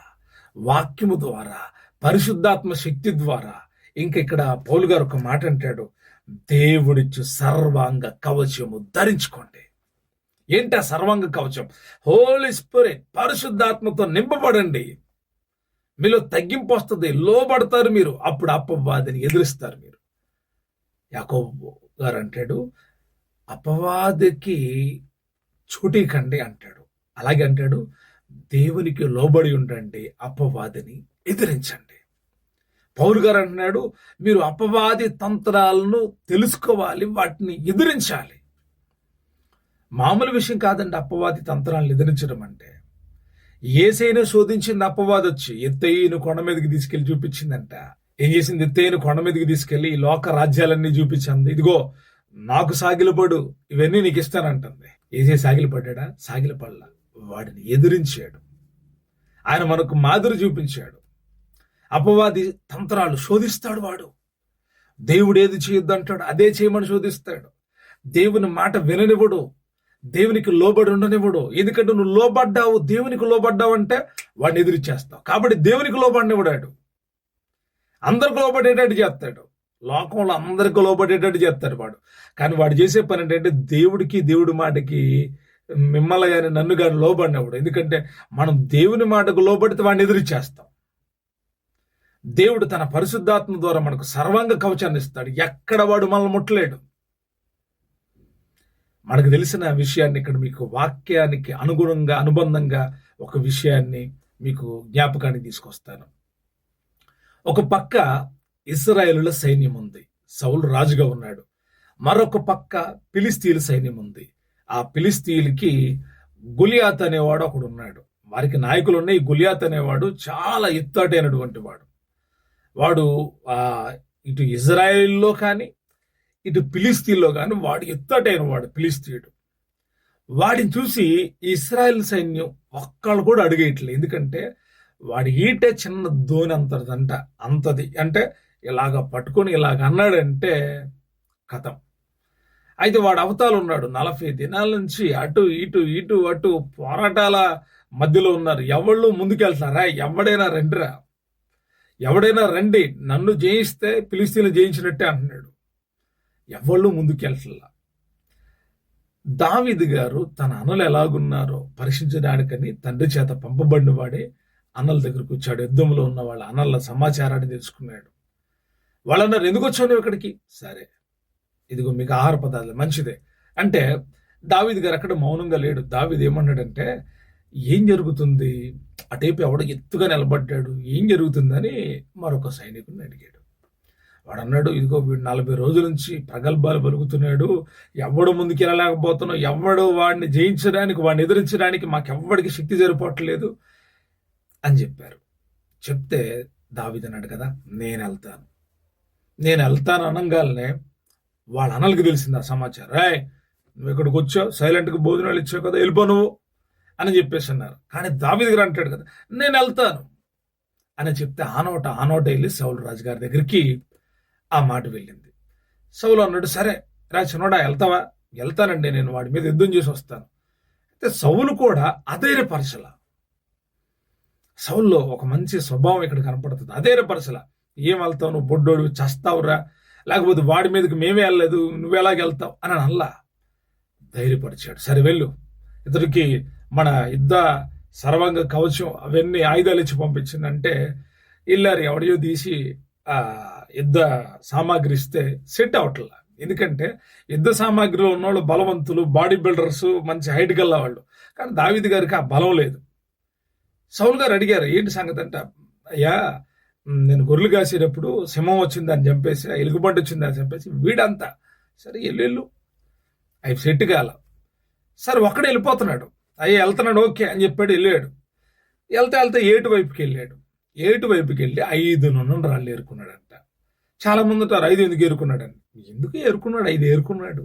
వాక్యము ద్వారా, పరిశుద్ధాత్మ శక్తి ద్వారా. ఇంక ఇక్కడ పౌలు గారు ఒక మాట అంటాడు, దేవుడిచ్చు సర్వాంగ కవచము ధరించుకోండి. ఏంటి ఆ సర్వాంగ కవచం? హోలీ స్పిరిట్, పరిశుద్ధాత్మతో నింపబడండి. మీలో తగ్గింపు వస్తుంది, లోబడతారు మీరు. అప్పుడు అపవాదిని ఎదిరిస్తారు మీరు. యాకోబు గారు అంటాడు, అపవాదికి చోటీకండి అంటాడు. అలాగే అంటాడు, దేవునికి లోబడి ఉండండి, అపవాదిని ఎదిరించండి. పౌలు గారు అంటున్నాడు, మీరు అపవాది తంత్రాలను తెలుసుకోవాలి, వాటిని ఎదిరించాలి. మామూలు విషయం కాదండి అపవాది తంత్రాలను ఎదిరించడం అంటే. యేసయ్యను శోధించింది అపవాది వచ్చి ఎత్తయిన కొండ మీదకి తీసుకెళ్లి చూపించిందంట. ఏం చేసింది? ఎత్తయిన కొండ మీదకి తీసుకెళ్లి ఈ లోక రాజ్యాలన్నీ చూపించింది. ఇదిగో నాకు సాగిలపడు, ఇవన్నీ నీకు ఇస్తానంటుంది. ఏసే సాగిలపడ్డా? సాగిలపడలా. వాడిని ఎదిరించాడు. ఆయన మనకు మాదిరి చూపించాడు. అపవాది తంత్రాలు శోధిస్తాడు వాడు. దేవుడు ఏది చేయొద్దు అంటాడు అదే చేయమని శోధిస్తాడు. దేవుని మాట విననివ్వడు, దేవునికి లోబడి ఉండనివ్వడు. ఎందుకంటే నువ్వు లోబడ్డావు, దేవునికి లోబడ్డావు అంటే వాడిని ఎదిరిచ్చేస్తావు. కాబట్టి దేవునికి లోబడినివ్వడాడు, అందరికి లోబడేటట్టు చేస్తాడు. లోకంలో అందరికి లోబడేటట్టు చేస్తాడు వాడు. కానీ వాడు చేసే పని ఏంటంటే దేవుడికి దేవుడి మాటకి మిమ్మల్ని కానీ నన్ను కానీ లోబడినప్పుడు. ఎందుకంటే మనం దేవుని మాటకు లోబడితే వాడిని ఎదిరిచ్చేస్తాం. దేవుడు తన పరిశుద్ధాత్మ ద్వారా మనకు సర్వాంగ కవచాన్ని ఇస్తాడు. ఎక్కడ వాడు మనల్ని ముట్టలేడు. మనకు తెలిసిన విషయాన్ని ఇక్కడ మీకు వాక్యానికి అనుగుణంగా అనుబంధంగా ఒక విషయాన్ని మీకు జ్ఞాపకానికి తీసుకొస్తాను. ఒక పక్క ఇశ్రాయేలుల సైన్యం ఉంది, సౌలు రాజుగా ఉన్నాడు. మరొక పక్క ఫిలిస్తీయుల సైన్యం ఉంది. ఆ ఫిలిస్తీయులకి గులియాత్ అనేవాడు ఒకడు ఉన్నాడు. వారికి నాయకులు ఉన్నాయి. గులియాత్ అనేవాడు చాలా ఎత్తటైనటువంటి వాడు. వాడు ఇటు ఇజ్రాయెల్లో కానీ ఇటు ఫిలిస్తీన్లో కానీ వాడు ఎత్తటైన వాడు ఫిలిస్తీయుడు. వాడిని చూసి ఇశ్రాయేల్ సైన్యం ఒక్కళ్ళు కూడా అడిగేయట్లేదు. ఎందుకంటే వాడి ఈటే చిన్న ధోని అంతదంట, అంతది. అంటే ఇలాగ పట్టుకొని ఇలాగ అన్నాడంటే కథం. అయితే వాడు అవతాలు ఉన్నాడు. 40 దినాల నుంచి అటు ఇటు ఇటు అటు పోరాటాల మధ్యలో ఉన్నారు. ఎవళ్ళు ముందుకెళ్తున్నారా? ఎవడైనా రండి, నన్ను జయిస్తే ఫిలిస్తీన్లు జయించినట్టే అంటున్నాడు. ఎవళ్ళు ముందుకెళ్తలా. దావీదు గారు తన అన్నలు ఎలాగున్నారో పరీక్షించడానికని తండ్రి చేత పంపబడిన వాడే అన్నల దగ్గరకు వచ్చాడు. యుద్ధంలో ఉన్న వాళ్ళ అన్నల సమాచారాన్ని తెలుసుకున్నాడు. వాళ్ళన్నారు, ఎందుకు వచ్చావు ఇక్కడికి? సరే, ఇదిగో మీకు ఆహార పదార్థాలు, మంచిదే అంటే. దావీదు గారు అక్కడ మౌనంగా లేడు. దావీదు ఏమన్నాడంటే, ఏం జరుగుతుంది? అటేపు ఎవడ ఎత్తుగా నిలబడ్డాడు, ఏం జరుగుతుందని మరొక సైనికుడిని అడిగాడు. వాడు అన్నాడు, ఇదిగో వీడు 40 రోజుల నుంచి ప్రగల్భాలు పలుకుతున్నాడు, ఎవడు ముందుకు వెళ్ళలేకపోతున్నావు, ఎవడు వాడిని జయించడానికి, వాడిని ఎదిరించడానికి మాకెవ్వడికి శక్తి సరిపోవట్లేదు అని చెప్పారు. చెప్తే దావీదు అన్నాడు కదా, నేను వెళ్తాను అనగానే వాళ్ళ అన్నలకి తెలిసింది ఆ సమాచారం. నువ్వు ఇక్కడికి వచ్చావు, సైలెంట్గా భోజనాలు ఇచ్చావు కదా, వెళ్ళిపో నువ్వు అని చెప్పేసి అన్నారు. కానీ దావీదు గారు అంటాడు కదా, నేను వెళ్తాను అని చెప్తే ఆనోట వెళ్ళి సౌలు రాజు గారి దగ్గరికి ఆ మాట వెళ్ళింది. సౌలు అన్నాడు, సరే రా చిన్నోడా, వెళ్తావా? వెళ్తానండి, నేను వాడి మీద యుద్ధం చేసి వస్తాను. అయితే సౌలు కూడా అధైర్యపరచల. సౌల్లో ఒక మంచి స్వభావం ఇక్కడ కనపడుతుంది. అధైర్యపరచల. ఏం వెళ్తావు నువ్వు, బొడ్డోడు, చస్తావురా, లేకపోతే వాడి మీదకి మేమే వెళ్ళలేదు, నువ్వు ఎలాగెళ్తావు అని అల్లా ధైర్యపరిచాడు. సరే వెళ్ళు, ఇతడికి మన యుద్ధ సర్వాంగ కవచం అవన్నీ ఆయుధాలు ఇచ్చి పంపించిందంటే ఇల్లారు ఎవడియో తీసి యుద్ధ సామాగ్రి ఇస్తే సెట్ అవట్లా. ఎందుకంటే యుద్ధ సామాగ్రిలో ఉన్నవాళ్ళు బలవంతులు, బాడీ బిల్డర్స్, మంచి హైట్ గల్లా వాళ్ళు. కానీ దావీదు గారికి ఆ బలం లేదు. సౌలు గారు అడిగారు, ఏంటి సంగతి అంటే, అయ్యా నేను గొర్రెలు కాసేటప్పుడు సింహం వచ్చిందని చంపేసి, ఎలుగుబంటి వచ్చిందని చంపేసి వీడంతా. సరే వెళ్ళు, అవి సెట్ కాల. సరే ఒక్కడే వెళ్ళిపోతున్నాడు. అయ్యా వెళ్తున్నాడు, ఓకే అని చెప్పాడు. వెళ్ళాడు. వెళ్తే ఏటు వైపుకి వెళ్ళాడు. ఏటు వైపుకి వెళ్ళి 5 నున్నల రాళ్ళు ఏరుకున్నాడంట. చాలా మంది అంటారు, 5 ఎందుకు ఏరుకున్నాడని. ఎందుకు ఏరుకున్నాడు? 5 ఏరుకున్నాడు,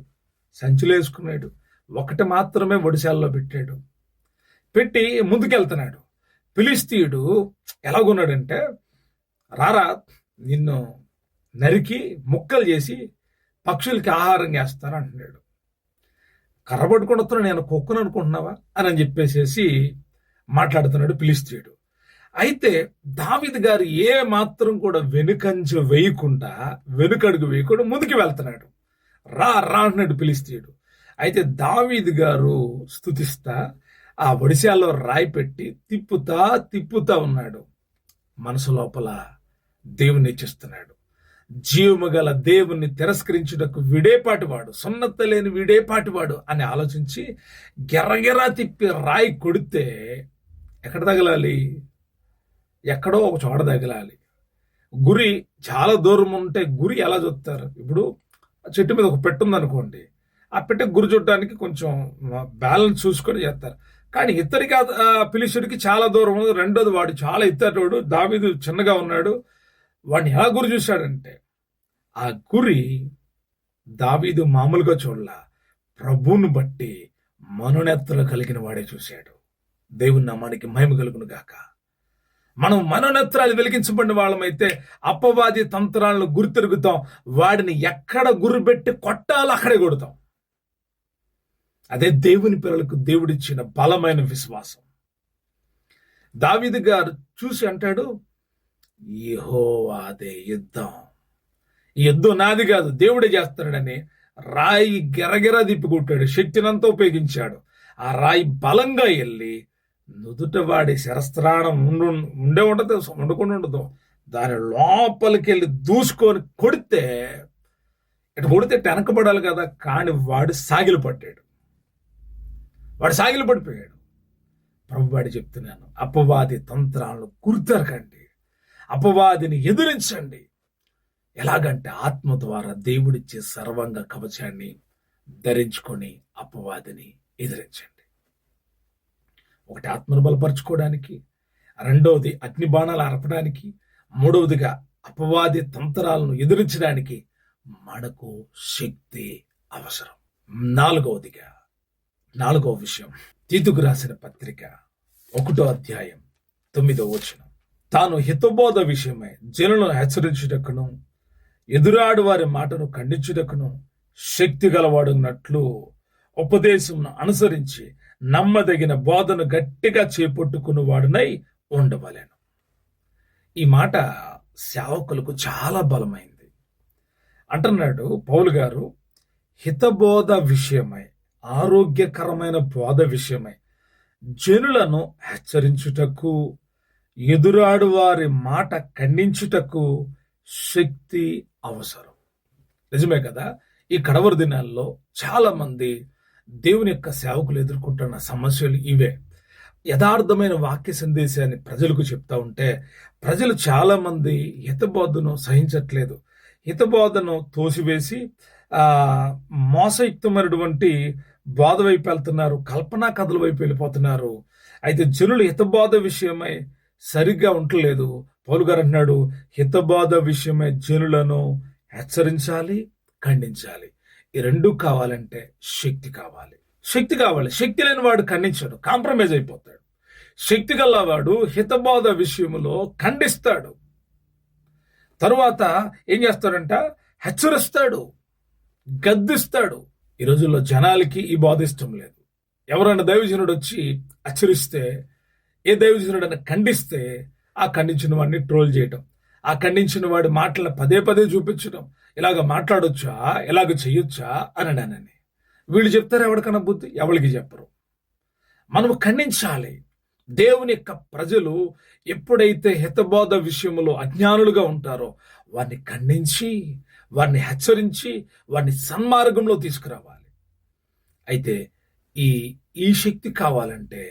సంచులు వేసుకున్నాడు. ఒకటి మాత్రమే ఒడిశాలలో పెట్టాడు. పెట్టి ముందుకెళ్తున్నాడు. ఫిలిస్తీయుడు ఎలాగున్నాడంటే, రారా నిన్ను నరికి ముక్కలు చేసి పక్షులకి ఆహారం చేస్తాను అంటున్నాడు. కర్రబట్టుకున్న నేను కుక్కను అనుకుంటున్నావా అని చెప్పేసి మాట్లాడుతున్నాడు ఫిలిస్తీయుడు. అయితే దావీదు గారు ఏ మాత్రం కూడా వెనుకడుగు వేయకుండా ముందుకు వెళ్తున్నాడు. రా అంటున్నాడు ఫిలిస్తీయుడు. అయితే దావీదు గారు స్తుతిస్తా ఆ ఒడిశాల్లో రాయి పెట్టి తిప్పుతా ఉన్నాడు. మనసు లోపల దేవుని ఇచ్చిస్తున్నాడు. జీవము గల దేవుణ్ణి తిరస్కరించుటకు వీడేపాటివాడు, సున్నత లేని వీడేపాటివాడు అని ఆలోచించి గెరగెరా తిప్పి రాయి కొడితే ఎక్కడ తగలాలి? ఎక్కడో ఒక చోట తగలాలి. గురి చాలా దూరం ఉంటే గురి ఎలా చూస్తారు? ఇప్పుడు చెట్టు మీద ఒక పెట్టె ఉందనుకోండి, ఆ పెట్టె గురి చుట్టడానికి కొంచెం బ్యాలెన్స్ చూసుకొని చేస్తారు. కానీ ఇద్దరికి ఫిలిష్తీయుడికి చాలా దూరం ఉంది. రెండోది వాడు చాలా ఎత్తేటోడు, దావీదు చిన్నగా ఉన్నాడు. వాడిని ఎలా గురి చూశాడంటే, ఆ గురి దావీదు మామూలుగా చూడలా, ప్రభువును బట్టి మనోనేత్రాలు కలిగిన వాడే చూశాడు. దేవుని నామానికి మహిమ కలుగును గాక. మనం మనోనేత్రాలు వెలిగించబడిన వాళ్ళమైతే అపవాది తంత్రాలను గుర్తిరుగుతాం. వాడిని ఎక్కడ గురిపెట్టి కొట్టాలో అక్కడే కొడతాం. అదే దేవుని పిల్లలకు దేవుడిచ్చిన బలమైన విశ్వాసం. దావీదు గారు చూసి అంటాడు, యెహోవాదే యుద్ధం, ఈ యుద్ధం నాది కాదు, దేవుడే చేస్తాడని రాయి గెరగెర తిప్పికొట్టాడు. శక్తినంతా ఉపయోగించాడు. ఆ రాయి బలంగా వెళ్ళి నుదుట వాడి శరస్త్రాణం ఉండే ఉండదు, వండుకొని ఉండదు, దాని లోపలికి వెళ్ళి దూసుకొని కొడితే, ఇటు కొడితే వెనకబడాలి కదా, కానీ వాడు సాగిలు పట్టాడు. వాడు సాగిలు పడిపోయాడు. ప్రభు వాడి చెప్తున్నాను, అపవాది తంత్రాలను గుర్తరకండి, అపవాదిని ఎదిరించండి. ఎలాగంటే ఆత్మ ద్వారా దేవుడిచ్చే సర్వాంగ కవచాన్ని ధరించుకొని అపవాదిని ఎదిరించండి. ఒకటి ఆత్మను బలపరచుకోవడానికి, రెండవది అగ్ని బాణాలు అరపడానికి, మూడవదిగా అపవాది తంత్రాలను ఎదిరించడానికి మనకు శక్తి అవసరం. నాలుగవ విషయం, తీతుకు రాసిన పత్రిక 1వ అధ్యాయం 9వ వచనం. తాను హితబోధ విషయమై జనులను హెచ్చరించుటకును ఎదురాడు వారి మాటను ఖండించుటకును శక్తి గలవాడున్నట్లు ఉపదేశమును అనుసరించి నమ్మదగిన బోధను గట్టిగా చేపట్టుకుని వాడునై ఉండవలెను. ఈ మాట సేవకులకు చాలా బలమైంది. అంటున్నాడు పౌలు గారు, హితబోధ విషయమై, ఆరోగ్యకరమైన బోధ విషయమై జనులను హెచ్చరించుటకు ఎదురాడు వారి మాట ఖండించుటకు శక్తి అవసరం. నిజమే కదా. ఈ కడవరి దినాల్లో చాలా మంది దేవుని యొక్క సేవకులు ఎదుర్కొంటున్న సమస్యలు ఇవే. యథార్థమైన వాక్య సందేశాన్ని ప్రజలకు చెప్తా ఉంటే ప్రజలు చాలా మంది హితబోధను సహించట్లేదు. హితబోధను తోసివేసి మోసయుక్తమైనటువంటి బోధ వైపు వెళ్తున్నారు, కల్పనా కథల వైపు వెళ్ళిపోతున్నారు. అయితే జనులు హితబోధ విషయమై సరిగ్గా ఉండలేదు. పౌలు గారు అంటున్నాడు, హితబోధ విషయమై జనులను హెచ్చరించాలి, ఖండించాలి. ఈ రెండు కావాలంటే శక్తి కావాలి. శక్తి లేని వాడు ఖండించాడు, కాంప్రమైజ్ అయిపోతాడు. శక్తి గలవాడు హితబోధ విషయంలో ఖండిస్తాడు. తరువాత ఏం చేస్తాడంట, హెచ్చరిస్తాడు, గద్దిస్తాడు. ఈ రోజుల్లో జనాలకి ఈ బోధ ఇష్టం లేదు. ఎవరైనా దైవజనుడు వచ్చి హెచ్చరిస్తే, ఏ దైవజనుడైనా ఖండిస్తే ఆ ఖండించిన వాడిని ట్రోల్ చేయటం, ఆ ఖండించిన వాడి మాటలను పదే పదే చూపించడం, ఇలాగ మాట్లాడొచ్చా, ఇలాగ చెయ్యొచ్చా అనడానని. వీళ్ళు చెప్తారు ఎవరికన్నా బుద్ధి? ఎవరికి చెప్పరు. మనము ఖండించాలి. దేవుని యొక్క ప్రజలు ఎప్పుడైతే హితబోధ విషయంలో అజ్ఞానులుగా ఉంటారో వారిని ఖండించి, వారిని హెచ్చరించి, వారిని సన్మార్గంలో తీసుకురావాలి. అయితే ఈ శక్తి కావాలంటే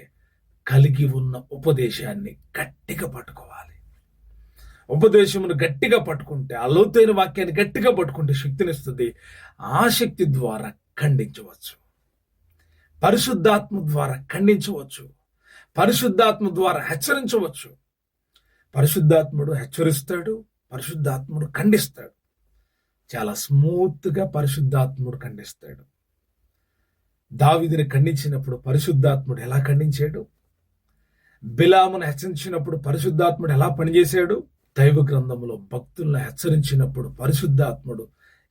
కలిగి ఉన్న ఉపదేశాన్ని గట్టిగా పట్టుకోవాలి. ఉపదేశమును గట్టిగా పట్టుకుంటే, ఆ లోతైన వాక్యాన్ని గట్టిగా పట్టుకుంటే శక్తినిస్తుంది. ఆ శక్తి ద్వారా ఖండించవచ్చు, పరిశుద్ధాత్మ ద్వారా ఖండించవచ్చు, పరిశుద్ధాత్మ ద్వారా హెచ్చరించవచ్చు. పరిశుద్ధాత్ముడు హెచ్చరిస్తాడు, పరిశుద్ధాత్ముడు ఖండిస్తాడు. చాలా స్మూత్గా పరిశుద్ధాత్ముడు ఖండిస్తాడు. దావీదుని ఖండించినప్పుడు పరిశుద్ధాత్ముడు ఎలా ఖండించాడు? బిలామును హెచ్చరించినప్పుడు పరిశుద్ధాత్ముడు ఎలా పనిచేశాడు? దైవ గ్రంథంలో భక్తులను హెచ్చరించినప్పుడు పరిశుద్ధాత్ముడు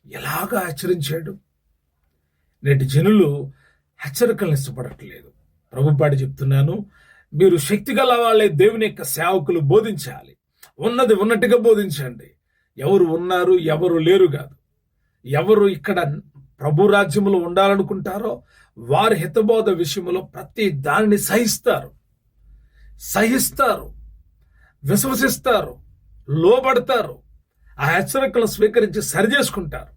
ఎలాగా హెచ్చరించాడు? నేటి జనులు హెచ్చరికలను ఇష్టపడట్లేదు. ప్రభుపాటి చెప్తున్నాను, మీరు శక్తి గల వాళ్ళే దేవుని యొక్క సేవకులు బోధించాలి. ఉన్నది ఉన్నట్టుగా బోధించండి. ఎవరు ఉన్నారు, ఎవరు లేరు కాదు. ఎవరు ఇక్కడ ప్రభు రాజ్యంలో ఉండాలనుకుంటారో వారి హితబోధ విషయంలో ప్రతి దానిని సహిస్తారు, విశ్వసిస్తారు, లోబడతారు. ఆ హెచ్చరికలు స్వీకరించి సరిచేసుకుంటారు.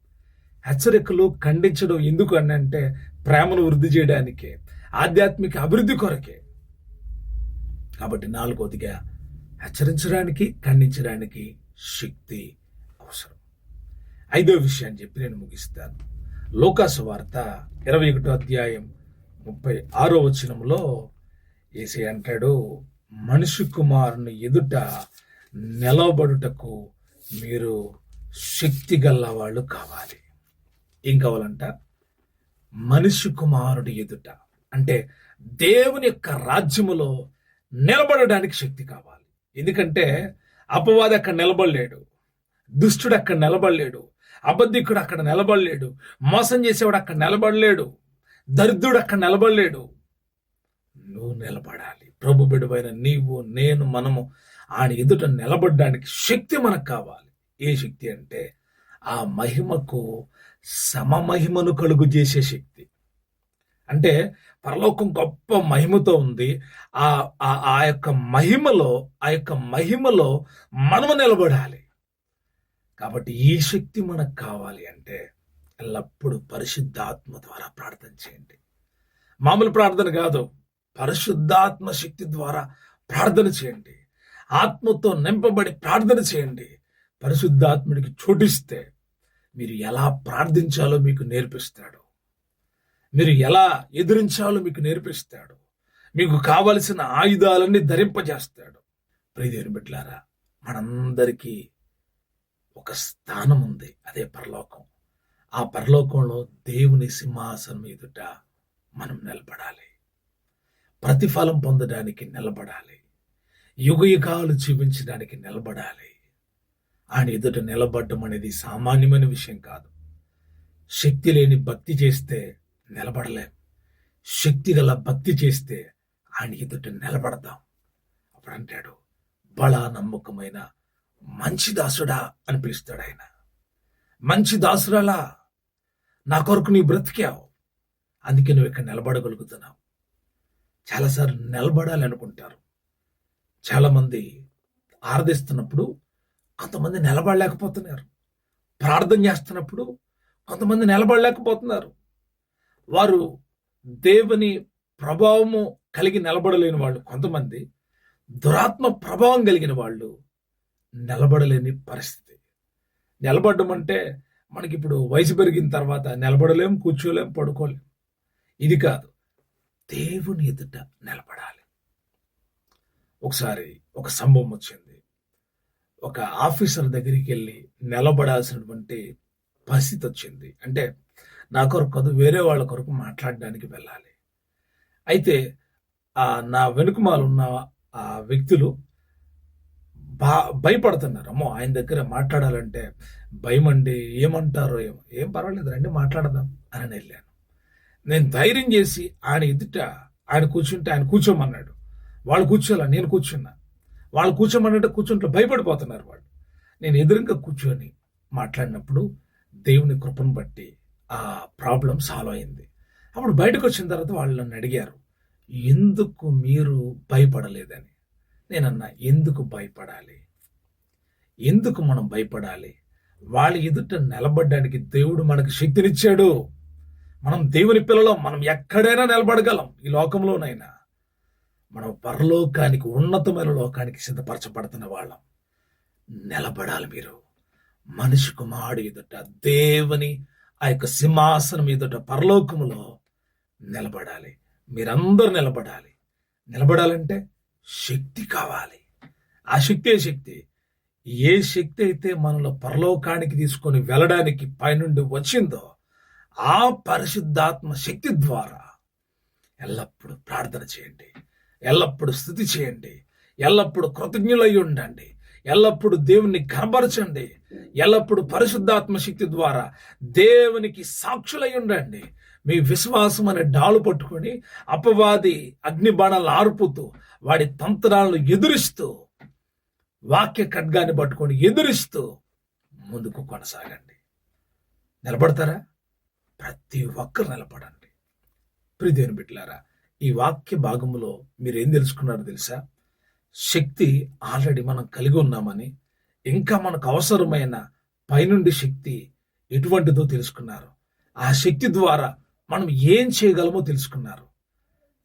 హెచ్చరికలు ఖండించడం ఎందుకు అంటే ప్రేమను వృద్ధి చేయడానికే, ఆధ్యాత్మిక అభివృద్ధి కొరకే. కాబట్టి నాలుగోదిగా హెచ్చరించడానికి, ఖండించడానికి శక్తి అవసరం. ఐదో విషయాన్ని చెప్పి నేను ముగిస్తాను. లూకాసు వార్త 21వ అధ్యాయం 36వ వచనంలో యేసయ్య అంటాడు, మనిషి కుమారుని ఎదుట నిలబడుటకు మీరు శక్తి గల్ల వాళ్ళు కావాలి. ఏం కావాలంట? మనిషి కుమారుడి ఎదుట అంటే దేవుని యొక్క రాజ్యములో నిలబడడానికి శక్తి కావాలి. ఎందుకంటే అపవాది అక్కడ నిలబడలేడు, దుష్టుడు అక్కడ నిలబడలేడు, అబద్ధికుడు అక్కడ నిలబడలేడు, మోసం చేసేవాడు అక్కడ నిలబడలేడు, దరిద్రుడు అక్కడ నిలబడలేడు. నువ్వు నిలబడాలి. ప్రభు బిడ్డవైన నీవు, నేను, మనము ఆయన ఎదుట నిలబడడానికి శక్తి మనకు కావాలి. ఏ శక్తి అంటే ఆ మహిమకు సమమహిమను కలుగు చేసే శక్తి. అంటే పరలోకం గొప్ప మహిమతో ఉంది. ఆ యొక్క మహిమలో మనము నిలబడాలి. కాబట్టి ఈ శక్తి మనకు కావాలి అంటే ఎల్లప్పుడూ పరిశుద్ధాత్మ ద్వారా ప్రార్థన చేయండి. మామూలు ప్రార్థన కాదు, పరిశుద్ధాత్మ శక్తి ద్వారా ప్రార్థన చేయండి. ఆత్మతో నింపబడి ప్రార్థన చేయండి. పరిశుద్ధాత్ముడికి చోటిస్తే మీరు ఎలా ప్రార్థించాలో మీకు నేర్పిస్తాడు. మీరు ఎలా ఎదిరించాలో మీకు నేర్పిస్తాడు. మీకు కావలసిన ఆయుధాలన్నీ ధరింపజేస్తాడు. ప్రియదేవుని బిడ్డలారా, మనందరికీ ఒక స్థానం ఉంది, అదే పరలోకం. ఆ పరలోకంలో దేవుని సింహాసనం ఎదుట మనం నిలబడాలి. ప్రతిఫలం పొందడానికి నిలబడాలి. యుగయుగాలు జీవించడానికి నిలబడాలి. ఆయన ఎదుట నిలబడడం అనేది సామాన్యమైన విషయం కాదు. శక్తి లేని భక్తి చేస్తే నిలబడలేం. శక్తి గల భక్తి చేస్తే ఆయన ఎదుట నిలబడతాం. అప్పుడు అంటాడు, బలా నమ్మకమైన మంచి దాసుడా అని పిలుస్తాడు ఆయన. మంచి దాసురాలా, నా కొరకు నీ బ్రతికావు, అందుకే నువ్వు ఇక్కడ నిలబడగలుగుతున్నావు. చాలాసార్లు నిలబడాలి అనుకుంటారు. చాలామంది ఆరాధిస్తున్నప్పుడు కొంతమంది నిలబడలేకపోతున్నారు. ప్రార్థన చేస్తున్నప్పుడు కొంతమంది నిలబడలేకపోతున్నారు. వారు దేవుని ప్రభావము కలిగి నిలబడలేని వాళ్ళు కొంతమంది, దురాత్మ ప్రభావం కలిగిన వాళ్ళు నిలబడలేని పరిస్థితి. నిలబడడం అంటే మనకి ఇప్పుడు వయసు పెరిగిన తర్వాత నిలబడలేం, కూర్చోలేం, పడుకోలేం. ఇది కాదు, దేవుని ఎదుట నిలబడాలి. ఒకసారి ఒక సంభవం వచ్చింది. ఒక ఆఫీసర్ దగ్గరికి వెళ్ళి నిలబడాల్సినటువంటి పరిస్థితి వచ్చింది. అంటే నా కొరకు కాదు, వేరే వాళ్ళ కొరకు మాట్లాడడానికి వెళ్ళాలి. అయితే నా వెనుకమాల ఉన్న ఆ వ్యక్తులు భయపడుతున్నారు. అమ్మో, ఆయన దగ్గర మాట్లాడాలంటే భయం అండి, ఏమంటారో ఏమో. ఏం పర్వాలేదు రండి మాట్లాడదాం అని వెళ్ళాను. నేను ధైర్యం చేసి ఆయన ఎదుట ఆయన కూర్చుంటే ఆయన కూర్చోమన్నాడు. వాళ్ళు కూర్చోాల, నేను కూర్చున్నా. వాళ్ళు కూర్చోమన్నట్టు కూర్చుంటే భయపడిపోతున్నారు వాళ్ళు. నేను ఎదురుగా కూర్చొని మాట్లాడినప్పుడు దేవుని కృపను బట్టి ఆ ప్రాబ్లం సాల్వ్ అయింది. అప్పుడు బయటకు వచ్చిన తర్వాత వాళ్ళు నన్ను అడిగారు, ఎందుకు మీరు భయపడలేదని. నేనన్నా, ఎందుకు భయపడాలి? ఎందుకు మనం భయపడాలి? వాళ్ళ ఎదుట నిలబడడానికి దేవుడు మనకు శక్తినిచ్చాడు. మనం దేవుని పిల్లలం, మనం ఎక్కడైనా నిలబడగలం. ఈ లోకంలోనైనా మనం పరలోకానికి, ఉన్నతమైన లోకానికి సిద్ధపరచబడుతున్న వాళ్ళం. నిలబడాలి. మీరు మనిషి కుమారుడు ఎదుట, దేవుని ఆ యొక్క సింహాసనం ఎదుట పరలోకములో నిలబడాలి. మీరందరూ నిలబడాలి. నిలబడాలంటే శక్తి కావాలి. ఆ శక్తి ఏ శక్తి అయితే మనలో పరలోకానికి తీసుకొని వెళ్ళడానికి పైనుండి వచ్చిందో ఆ పరిశుద్ధాత్మ శక్తి ద్వారా ఎల్లప్పుడూ ప్రార్థన చేయండి, ఎల్లప్పుడూ స్తుతి చేయండి, ఎల్లప్పుడూ కృతజ్ఞులై ఉండండి, ఎల్లప్పుడూ దేవుని కనపరచండి, ఎల్లప్పుడూ పరిశుద్ధాత్మ శక్తి ద్వారా దేవునికి సాక్షులై ఉండండి. మీ విశ్వాసం అనే డాలు పట్టుకొని అపవాది అగ్ని బాణాలు ఆర్పుతూ వాడి తంత్రాలను ఎదురిస్తూ, వాక్య ఖడ్గాన్ని పట్టుకొని ఎదురిస్తూ ముందుకు కొనసాగండి. నిలబడతారా? ప్రతి ఒక్కరు నిలబడండి. ప్రియదేవుని బిడ్డలారా, ఈ వాక్య భాగంలో మీరు ఏం తెలుసుకున్నారో తెలుసా? శక్తి ఆల్రెడీ మనం కలిగి ఉన్నామని, ఇంకా మనకు అవసరమైన పైనుండి శక్తి ఎటువంటిదో తెలుసుకున్నారు. ఆ శక్తి ద్వారా మనం ఏం చేయగలమో తెలుసుకున్నారు.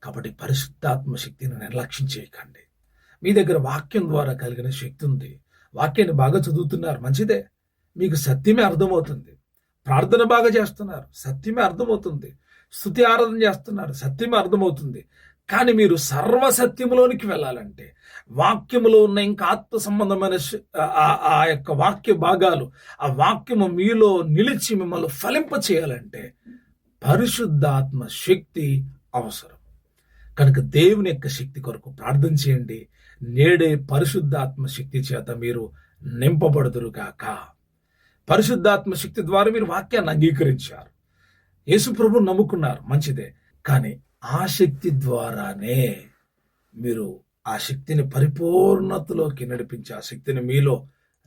కాబట్టి పరిశుద్ధాత్మ శక్తిని నిర్లక్ష్యం చేయకండి. మీ దగ్గర వాక్యం ద్వారా కలిగిన శక్తి ఉంది. వాక్యాన్ని బాగా చదువుతున్నారు, మంచిదే. మీకు సత్యమే అర్థమవుతుంది. ప్రార్థన బాగా చేస్తున్నారు, సత్యమే అర్థమవుతుంది. స్తుతి ఆరాధన చేస్తున్నారు, సత్యమే అర్థమవుతుంది. కానీ మీరు సర్వసత్యములోనికి వెళ్ళాలంటే, వాక్యములో ఉన్న ఇంకా ఆత్మ సంబంధమైన ఆ యొక్క వాక్య భాగాలు, ఆ వాక్యము మీలో నిలిచి మిమ్మల్ని ఫలింప చేయాలంటే పరిశుద్ధాత్మ శక్తి అవసరం. కనుక దేవుని యొక్క శక్తి కొరకు ప్రార్థన చేయండి. నేడే పరిశుద్ధాత్మ శక్తి చేత మీరు నింపబడుదురుగాక. పరిశుద్ధాత్మ శక్తి ద్వారా మీరు వాక్యాన్ని అంగీకరించారు, యేసు ప్రభువును నమ్ముకున్నారు, మంచిదే. కానీ ఆ శక్తి ద్వారానే మీరు ఆ శక్తిని పరిపూర్ణతలోకి నడిపించి, ఆ శక్తిని మీలో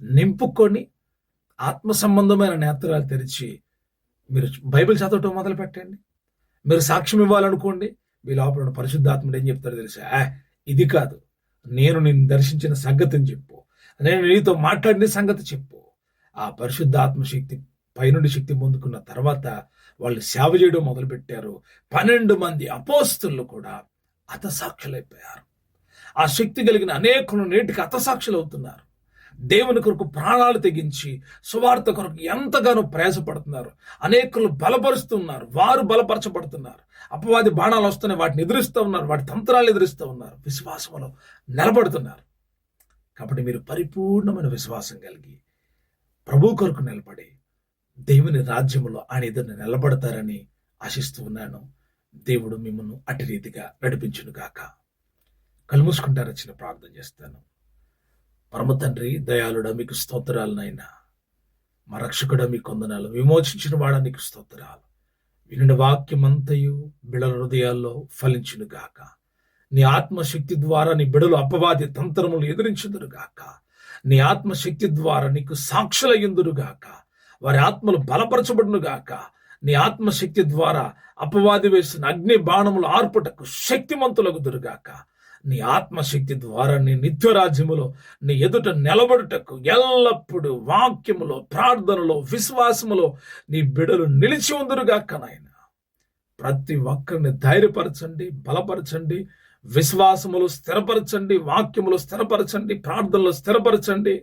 నింపుకొని ఆత్మ సంబంధమైన నేత్రాలు తెరిచి మీరు బైబిల్ చదవటం మొదలు పెట్టండి. మీరు సాక్ష్యం ఇవ్వాలనుకోండి, మీ లోపల పరిశుద్ధాత్ముడు ఏం చెప్తాడో తెలుసా? ఇది కాదు, నేను నిన్ను దర్శించిన సంగతిని చెప్పు, నేను నీతో మాట్లాడిన సంగతి చెప్పు. ఆ పరిశుద్ధాత్మ శక్తి పైనుండి శక్తి పొందుకున్న తర్వాత వాళ్ళు సేవ చేయడం మొదలుపెట్టారు. 12 మంది అపోస్తలులు కూడా హతసాక్షులైపోయారు. ఆ శక్తి కలిగిన అనేకులు నేటికి హతసాక్షులు అవుతున్నారు. దేవుని కొరకు ప్రాణాలు తెగించి సువార్త కొరకు ఎంతగానో ప్రయాసపడుతున్నారు. అనేకులు బలపరుస్తున్నారు, వారు బలపరచబడుతున్నారు. అపవాది బాణాలు వస్తున్నాయి, వాటిని ఎదురిస్తూ ఉన్నారు, వాటి తంత్రాలు ఎదురిస్తూ ఉన్నారు, విశ్వాసంలో నిలబడుతున్నారు. కాబట్టి మీరు పరిపూర్ణమైన విశ్వాసం కలిగి ప్రభు కొరకు నిలబడి దేవుని రాజ్యములో ఆయన ఎదురు నిలబడతారని ఆశిస్తూ ఉన్నాను. దేవుడు మిమ్మల్ని అటు రీతిగా నడిపించును గాక. కళ్ళు మూసుకుంటారా? చిన్న ప్రార్థన చేస్తాను. పరమ తండ్రి, దయాళుడా, మీకు స్తోత్రాలు నాయనా. మా రక్షకుడా, మీకు వందనాలు. విమోచించిన వాడా, నీకు స్తోత్రాలు. వినిన వాక్యమంతయు బిడల హృదయాల్లో ఫలించును గాక. నీ ఆత్మశక్తి ద్వారా నీ బిడలు అపవాది తంత్రములు ఎదిరించుదురు గాక. నీ ఆత్మశక్తి ద్వారా నీకు సాక్షులయ్యుందురు గాక. వారి ఆత్మలు బలపరచబడును గాక. నీ ఆత్మశక్తి ద్వారా అపవాది వేసిన అగ్ని బాణములు ఆర్పుటకు శక్తిమంతులగుదురుగాక. నీ ఆత్మశక్తి ద్వారా నీ నిత్యరాజ్యములో నీ ఎదుట నిలబడుటకు ఎల్లప్పుడూ వాక్యములో, ప్రార్థనలో, విశ్వాసములో నీ బిడలు నిలిచి ఉందురుగాక. నాయన, ప్రతి ఒక్కరిని ధైర్యపరచండి, బలపరచండి, విశ్వాసములు స్థిరపరచండి, వాక్యములు స్థిరపరచండి, ప్రార్థనలు స్థిరపరచండి.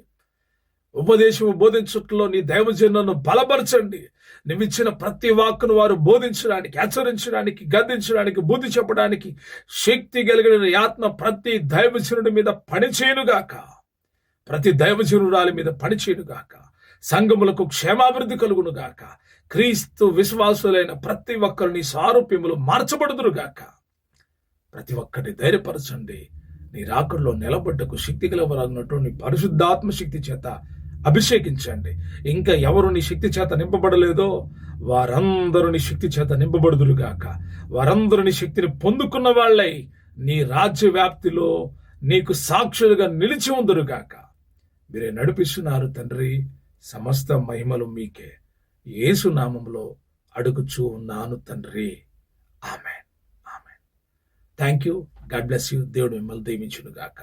ఉపదేశము బోధించుట్లో నీ దైవజనులను బలపరచండి. నువ్విచ్చిన ప్రతి వాక్కును వారు బోధించడానికి, హెచ్చరించడానికి, గద్దించడానికి, బుద్ధి చెప్పడానికి శక్తి కలిగిన ఆత్మ ప్రతి దైవజనుడి మీద పనిచేయునుగాక. ప్రతి దైవజనురాలి మీద పనిచేయునుగాక. సంఘములకు క్షేమాభివృద్ధి కలుగునుగాక. క్రీస్తు విశ్వాసులైన ప్రతి ఒక్కరిని సారూప్యములు మార్చబడుదురుగాక. ప్రతి ఒక్కరిని ధైర్యపరచండి. నీ రాకడలో నిలబడ్డకు శక్తి కలవరాగినట్టు నీ పరిశుద్ధాత్మ శక్తి చేత అభిషేకించండి. ఇంకా ఎవరు నీ శక్తి చేత నింపబడలేదో వారందరూ నీ శక్తి చేత నింపబడుదురుగాక. వారందరూ నీ శక్తిని పొందుకున్న వాళ్ళై నీ రాజ్య వ్యాప్తిలో నీకు సాక్షులుగా నిలిచి ఉందురుగాక. మీరే నడిపిస్తున్నారు తండ్రి. సమస్త మహిమలు మీకే. యేసు నామములో అడుగుచూ ఉన్నాను తండ్రి. ఆమేన్. ఆమేన్. Thank you. God bless you. దేవుడు మిమ్మల్ని దీవించును గాక.